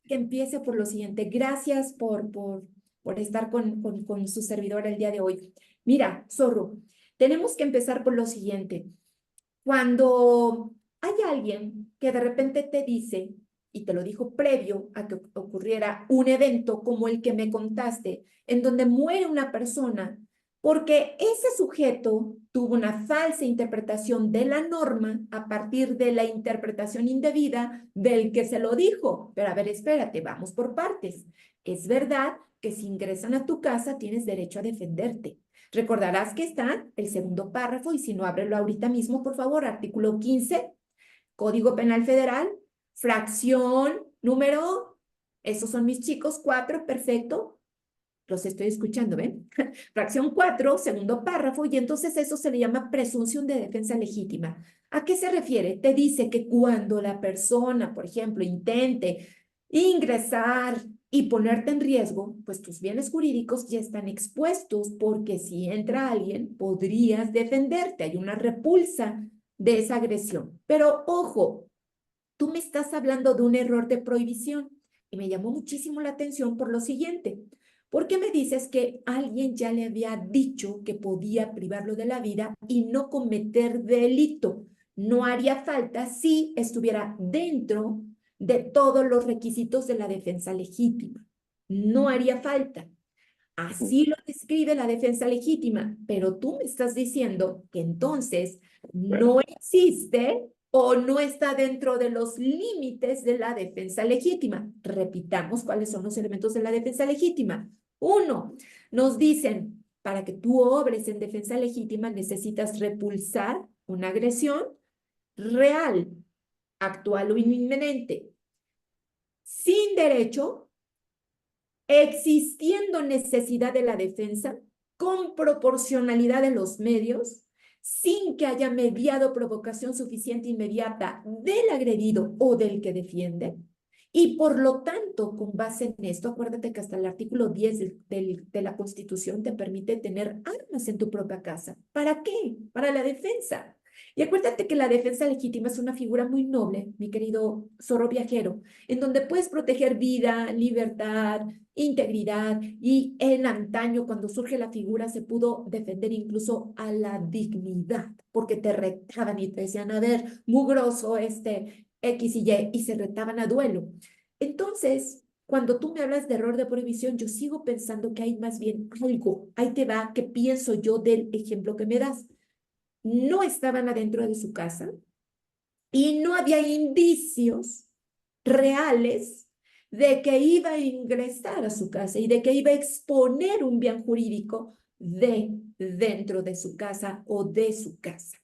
que empiece por lo siguiente. Gracias por estar con su servidor el día de hoy. Mira, zorro, tenemos que empezar por lo siguiente. Cuando hay alguien que de repente te dice, y te lo dijo previo a que ocurriera un evento como el que me contaste, en donde muere una persona, porque ese sujeto tuvo una falsa interpretación de la norma a partir de la interpretación indebida del que se lo dijo. Pero a ver, espérate, vamos por partes. Es verdad que si ingresan a tu casa tienes derecho a defenderte. Recordarás que está el segundo párrafo y si no, ábrelo ahorita mismo, por favor, artículo 15, Código Penal Federal, fracción número, esos son mis chicos, 4, perfecto, los estoy escuchando, ¿ven? Fracción 4, segundo párrafo, y entonces eso se le llama presunción de defensa legítima. ¿A qué se refiere? Te dice que cuando la persona, por ejemplo, intente ingresar y ponerte en riesgo, pues tus bienes jurídicos ya están expuestos porque si entra alguien, podrías defenderte. Hay una repulsa de esa agresión. Pero ojo, tú me estás hablando de un error de prohibición y me llamó muchísimo la atención por lo siguiente, ¿Por qué me dices que alguien ya le había dicho que podía privarlo de la vida y no cometer delito? No haría falta si estuviera dentro de todos los requisitos de la defensa legítima. No haría falta. Así lo describe la defensa legítima, pero tú me estás diciendo que entonces no existe o no está dentro de los límites de la defensa legítima. Repitamos cuáles son los elementos de la defensa legítima. Uno, nos dicen, para que tú obres en defensa legítima necesitas repulsar una agresión real, actual o inminente, sin derecho, existiendo necesidad de la defensa, con proporcionalidad de los medios, sin que haya mediado provocación suficiente inmediata del agredido o del que defiende. Y por lo tanto, con base en esto, acuérdate que hasta el artículo 10 de la Constitución te permite tener armas en tu propia casa. ¿Para qué? Para la defensa. Y acuérdate que la defensa legítima es una figura muy noble, mi querido zorro viajero, en donde puedes proteger vida, libertad, integridad, y en antaño, cuando surge la figura, se pudo defender incluso a la dignidad, porque te retaban y te decían, a ver, mugroso, X y se retaban a duelo. Entonces, cuando tú me hablas de error de prohibición, yo sigo pensando que hay más bien algo, ahí te va, que pienso yo del ejemplo que me das. No estaban adentro de su casa y no había indicios reales de que iba a ingresar a su casa y de que iba a exponer un bien jurídico de dentro de su casa o de su casa.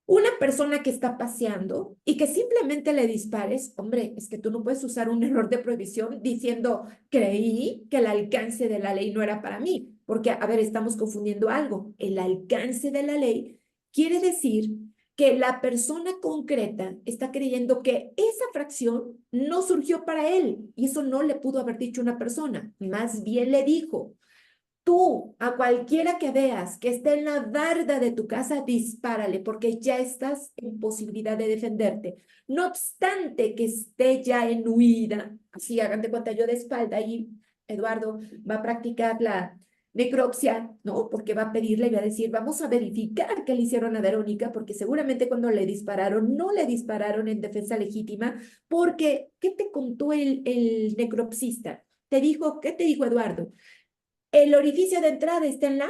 Una persona que está paseando y que simplemente le dispares, hombre, es que tú no puedes usar un error de prohibición diciendo, creí que el alcance de la ley no era para mí, porque, a ver, estamos confundiendo algo. El alcance de la ley quiere decir que la persona concreta está creyendo que esa fracción no surgió para él, y eso no le pudo haber dicho una persona, más bien le dijo, tú, a cualquiera que veas que esté en la barda de tu casa, dispárale, porque ya estás en posibilidad de defenderte. No obstante que esté ya en huida, así hagan de cuenta yo de espalda, y Eduardo va a practicar la necropsia, ¿no? Porque va a pedirle y va a decir, vamos a verificar qué le hicieron a Verónica, porque seguramente cuando le dispararon, no le dispararon en defensa legítima, porque, ¿qué te contó el necropsista? ¿Qué te dijo Eduardo? El orificio de entrada está en la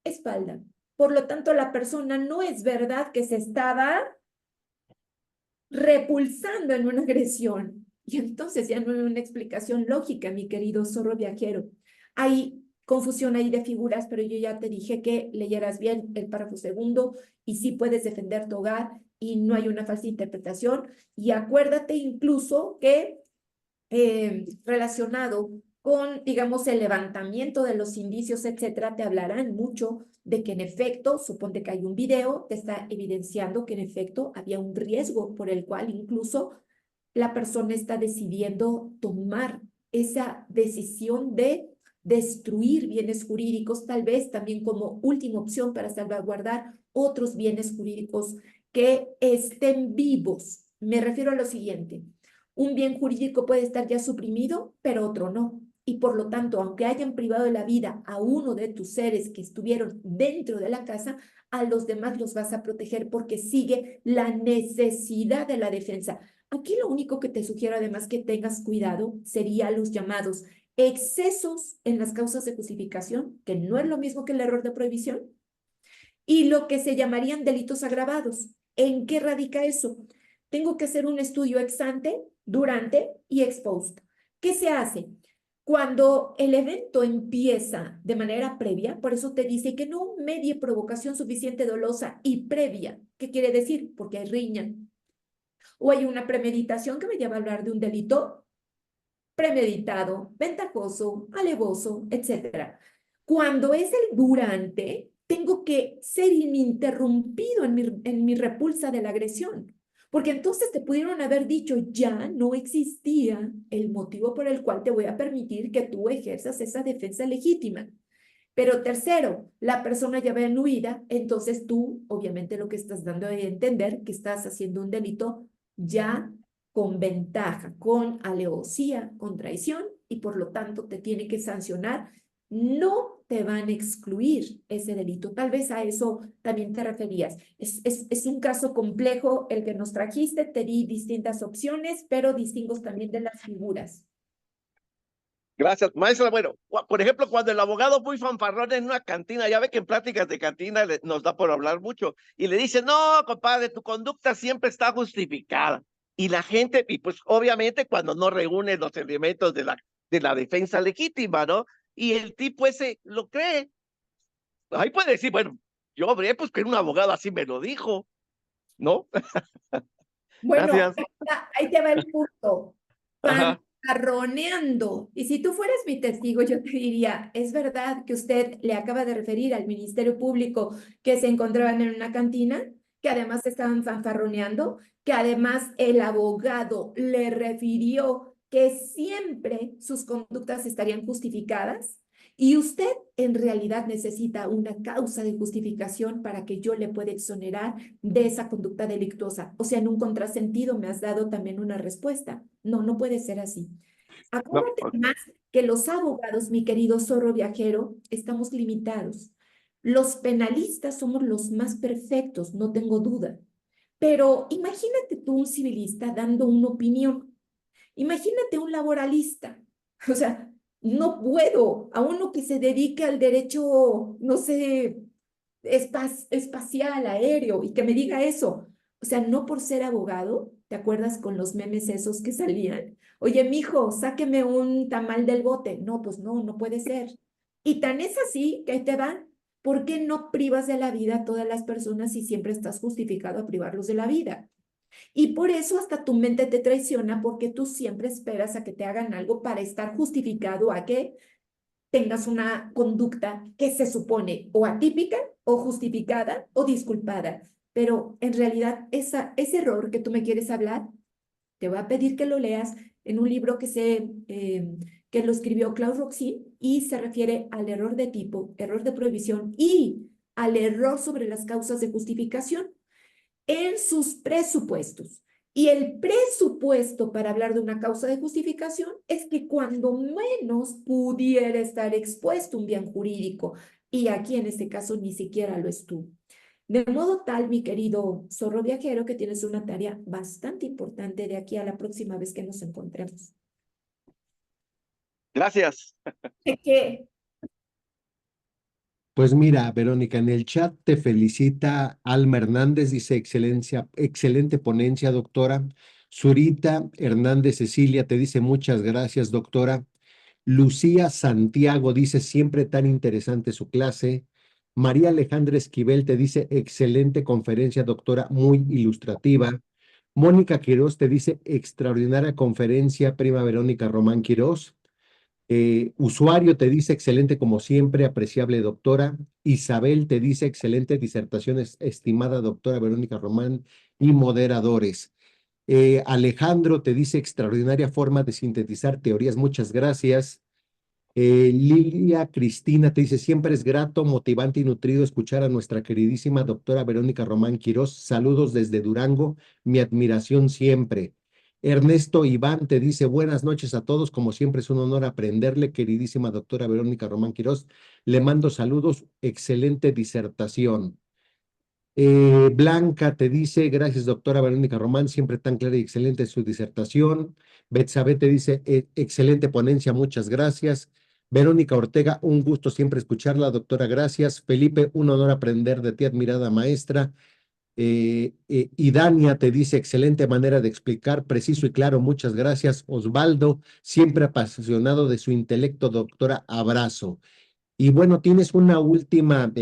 espalda. Por lo tanto, la persona no es verdad que se estaba repulsando en una agresión. Y entonces ya no hay una explicación lógica, mi querido zorro viajero. Hay confusión ahí de figuras, pero yo ya te dije que leyeras bien el párrafo segundo y sí puedes defender tu hogar y no hay una falsa interpretación. Y acuérdate incluso que relacionado con, digamos, el levantamiento de los indicios, etcétera, te hablarán mucho de que en efecto, suponte que hay un video, te está evidenciando que en efecto había un riesgo por el cual incluso la persona está decidiendo tomar esa decisión de destruir bienes jurídicos, tal vez también como última opción para salvaguardar otros bienes jurídicos que estén vivos. Me refiero a lo siguiente. Un bien jurídico puede estar ya suprimido, pero otro no. Y por lo tanto, aunque hayan privado de la vida a uno de tus seres que estuvieron dentro de la casa, a los demás los vas a proteger porque sigue la necesidad de la defensa. Aquí lo único que te sugiero, además, que tengas cuidado, sería los llamados excesos en las causas de justificación, que no es lo mismo que el error de prohibición, y lo que se llamarían delitos agravados. ¿En qué radica eso? Tengo que hacer un estudio ex ante, durante y ex post. ¿Qué se hace? Cuando el evento empieza de manera previa, por eso te dice que no medie provocación suficiente dolosa y previa. ¿Qué quiere decir? Porque hay riña. O hay una premeditación que me lleva a hablar de un delito premeditado, ventajoso, alevoso, etc. Cuando es el durante, tengo que ser ininterrumpido en mi repulsa de la agresión. Porque entonces te pudieron haber dicho, ya no existía el motivo por el cual te voy a permitir que tú ejerzas esa defensa legítima. Pero tercero, la persona ya va en huida, entonces tú, obviamente lo que estás dando a entender que estás haciendo un delito ya con ventaja, con alevosía, con traición y por lo tanto te tiene que sancionar, no te van a excluir ese delito. Tal vez a eso también te referías. Es un caso complejo el que nos trajiste, te di distintas opciones, pero distingo también de las figuras. Gracias, maestra. Bueno, por ejemplo, cuando el abogado muy fanfarrón en una cantina, ya ve que en pláticas de cantina nos da por hablar mucho, y le dice, no, compadre, tu conducta siempre está justificada. Y la gente, y pues obviamente cuando no reúne los elementos de la defensa legítima, ¿no? Y el tipo ese lo cree. Ahí puede decir, bueno, yo hablé, pues que un abogado así me lo dijo, ¿no? Bueno, Gracias. ahí te va el punto. Ajá. Fanfarroneando. Y si tú fueras mi testigo, yo te diría, ¿es verdad que usted le acaba de referir al Ministerio Público que se encontraban en una cantina, que además estaban fanfarroneando, que además el abogado le refirió que siempre sus conductas estarían justificadas? Y usted en realidad necesita una causa de justificación para que yo le pueda exonerar de esa conducta delictuosa. O sea, en un contrasentido me has dado también una respuesta. No, no puede ser así. No, Acuérdate más que los abogados, mi querido zorro viajero, estamos limitados. Los penalistas somos los más perfectos, no tengo duda. Pero imagínate tú un civilista dando una opinión. Imagínate un laboralista. O sea, no puedo. A uno que se dedique al derecho, no sé, espacial, aéreo, y que me diga eso. O sea, no por ser abogado, ¿te acuerdas con los memes esos que salían? Oye, mijo, sáqueme un tamal del bote. No, pues no, no puede ser. Y tan es así que ahí te van. ¿Por qué no privas de la vida a todas las personas si siempre estás justificado a privarlos de la vida? Y por eso hasta tu mente te traiciona porque tú siempre esperas a que te hagan algo para estar justificado a que tengas una conducta que se supone o atípica o justificada o disculpada. Pero en realidad ese error que tú me quieres hablar, te voy a pedir que lo leas en un libro que lo escribió Klaus Roxin y se refiere al error de tipo, error de prohibición y al error sobre las causas de justificación en sus presupuestos. Y el presupuesto para hablar de una causa de justificación es que cuando menos pudiera estar expuesto un bien jurídico, y aquí en este caso ni siquiera lo estuvo. De modo tal, mi querido zorro viajero, que tienes una tarea bastante importante de aquí a la próxima vez que nos encontremos. gracias. ¿De qué? Pues mira, Verónica, en el chat te felicita Alma Hernández, dice excelencia, excelente ponencia, doctora. Zurita Hernández Cecilia te dice muchas gracias, doctora. Lucía Santiago dice siempre tan interesante su clase. María Alejandra Esquivel te dice excelente conferencia, doctora, muy ilustrativa. Mónica Quirós te dice extraordinaria conferencia, prima Verónica Román Quirós. Usuario te dice excelente como siempre, apreciable doctora. Isabel te dice excelente disertación, estimada doctora Verónica Román y moderadores. Alejandro te dice extraordinaria forma de sintetizar teorías, muchas gracias. Lilia Cristina te dice siempre es grato, motivante y nutrido escuchar a nuestra queridísima doctora Verónica Román Quirós. Saludos desde Durango, mi admiración siempre. Ernesto Iván te dice buenas noches a todos, como siempre es un honor aprenderle, queridísima doctora Verónica Román Quirós. Le mando saludos, excelente disertación. Blanca te dice, gracias doctora Verónica Román, siempre tan clara y excelente su disertación. Betsabe te dice, excelente ponencia, muchas gracias. Verónica Ortega, un gusto siempre escucharla, doctora, gracias. Felipe, un honor aprender de ti, admirada maestra. Y Dania te dice, excelente manera de explicar, preciso y claro, muchas gracias. Osvaldo, siempre apasionado de su intelecto, doctora, abrazo. Y bueno, tienes una última,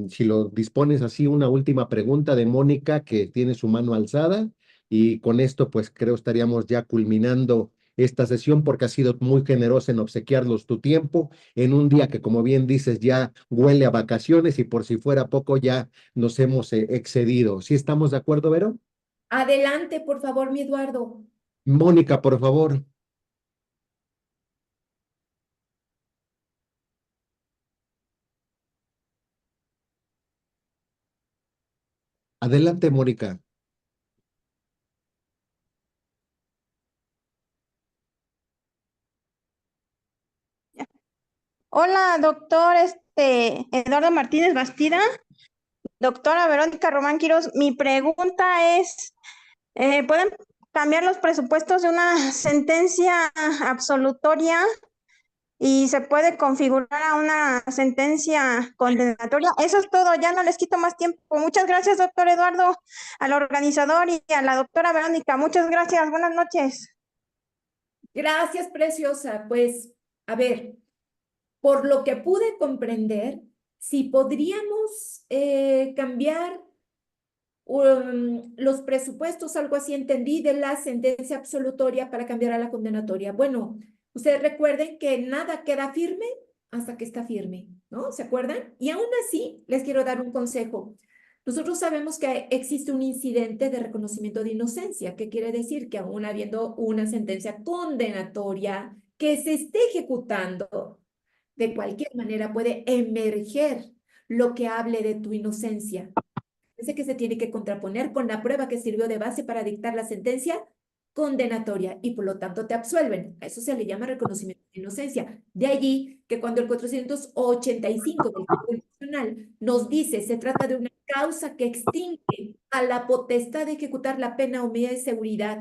si lo dispones así, una última pregunta de Mónica que tiene su mano alzada y con esto pues creo estaríamos ya culminando esta sesión porque has sido muy generosa en obsequiarnos tu tiempo en un día que como bien dices ya huele a vacaciones y por si fuera poco ya nos hemos excedido. ¿Sí estamos de acuerdo, Vero? Adelante, por favor, mi Eduardo. Mónica, por favor. Adelante, Mónica. Hola, doctor Eduardo Martínez Bastida. Doctora Verónica Román Quiroz, mi pregunta es, ¿pueden cambiar los presupuestos de una sentencia absolutoria y se puede configurar a una sentencia condenatoria? Eso es todo, ya no les quito más tiempo. Muchas gracias, doctor Eduardo, al organizador y a la doctora Verónica. Muchas gracias, buenas noches. Gracias, preciosa. Pues, a ver, por lo que pude comprender, si podríamos cambiar los presupuestos, algo así entendí, de la sentencia absolutoria para cambiar a la condenatoria. Bueno, ustedes recuerden que nada queda firme hasta que está firme, ¿no? ¿Se acuerdan? Y aún así, les quiero dar un consejo. Nosotros sabemos que existe un incidente de reconocimiento de inocencia, que quiere decir que aún habiendo una sentencia condenatoria que se esté ejecutando, de cualquier manera puede emerger lo que hable de tu inocencia. Ese que se tiene que contraponer con la prueba que sirvió de base para dictar la sentencia condenatoria y por lo tanto te absuelven. A eso se le llama reconocimiento de inocencia. De allí que cuando el 485 del Código Nacional nos dice se trata de una causa que extingue a la potestad de ejecutar la pena o medida de seguridad,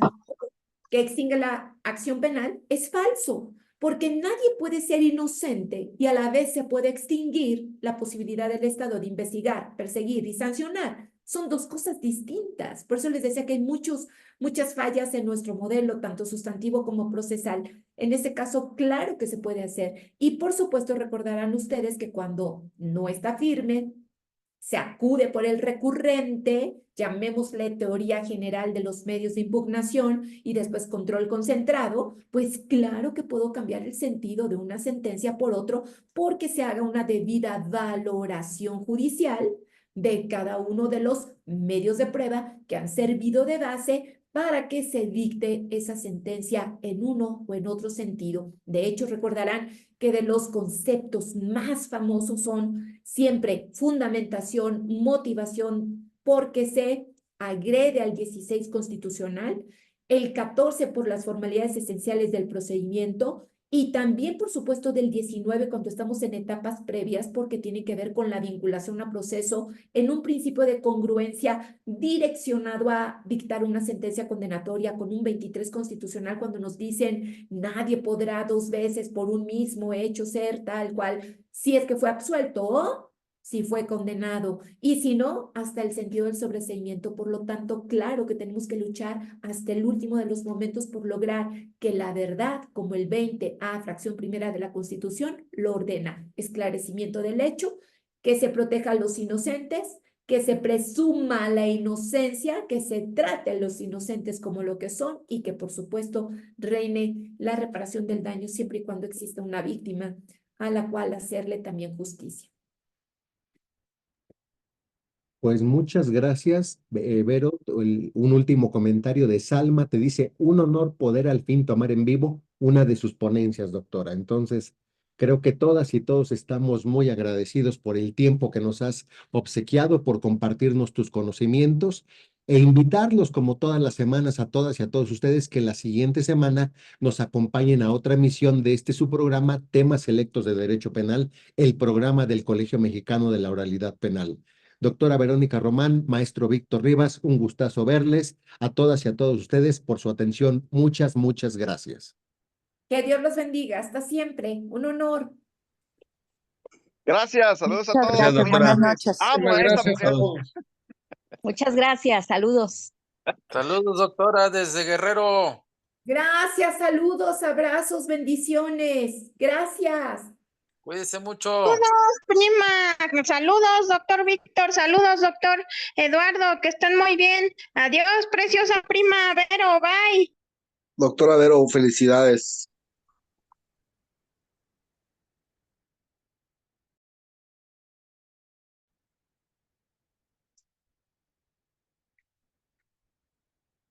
que extingue la acción penal, es falso, porque nadie puede ser inocente y a la vez se puede extinguir la posibilidad del Estado de investigar, perseguir y sancionar. Son dos cosas distintas. Por eso les decía que hay muchas fallas en nuestro modelo, tanto sustantivo como procesal. En ese caso, claro que se puede hacer. Y por supuesto, recordarán ustedes que cuando no está firme, se acude por el recurrente, llamémosle teoría general de los medios de impugnación y después control concentrado, pues claro que puedo cambiar el sentido de una sentencia por otro porque se haga una debida valoración judicial de cada uno de los medios de prueba que han servido de base para que se dicte esa sentencia en uno o en otro sentido. De hecho, recordarán que de los conceptos más famosos son siempre fundamentación, motivación, porque se agrede al 16 constitucional, el 14 por las formalidades esenciales del procedimiento y también, por supuesto, del 19 cuando estamos en etapas previas, porque tiene que ver con la vinculación a proceso en un principio de congruencia direccionado a dictar una sentencia condenatoria con un 23 constitucional cuando nos dicen nadie podrá dos veces por un mismo hecho ser tal cual, si es que fue absuelto o si fue condenado, y si no, hasta el sentido del sobreseimiento. Por lo tanto, claro que tenemos que luchar hasta el último de los momentos por lograr que la verdad, como el 20A, fracción primera de la Constitución, lo ordena. Esclarecimiento del hecho, que se proteja a los inocentes, que se presuma la inocencia, que se trate a los inocentes como lo que son y que, por supuesto, reine la reparación del daño siempre y cuando exista una víctima a la cual hacerle también justicia. Pues muchas gracias, Vero. Un último comentario de Salma te dice, un honor poder al fin tomar en vivo una de sus ponencias, doctora. Entonces, creo que todas y todos estamos muy agradecidos por el tiempo que nos has obsequiado, por compartirnos tus conocimientos e invitarlos, como todas las semanas, a todas y a todos ustedes que la siguiente semana nos acompañen a otra emisión de su programa, Temas Selectos de Derecho Penal, el programa del Colegio Mexicano de la Oralidad Penal. Doctora Verónica Román, maestro Víctor Rivas, un gustazo verles. A todas y a todos ustedes por su atención. Muchas, muchas gracias. Que Dios los bendiga. Hasta siempre. Un honor. Gracias, saludos a Muchas todos. gracias, buenas noches. Amo a esta Gracias mujer. a todos. Muchas gracias, saludos. Saludos, doctora, desde Guerrero. Gracias, saludos, abrazos, bendiciones. Gracias. Cuídese mucho. Saludos, prima. Saludos, doctor Víctor. Saludos, doctor Eduardo. Que estén muy bien. Adiós, preciosa prima. Vero, bye. Doctora Vero, felicidades.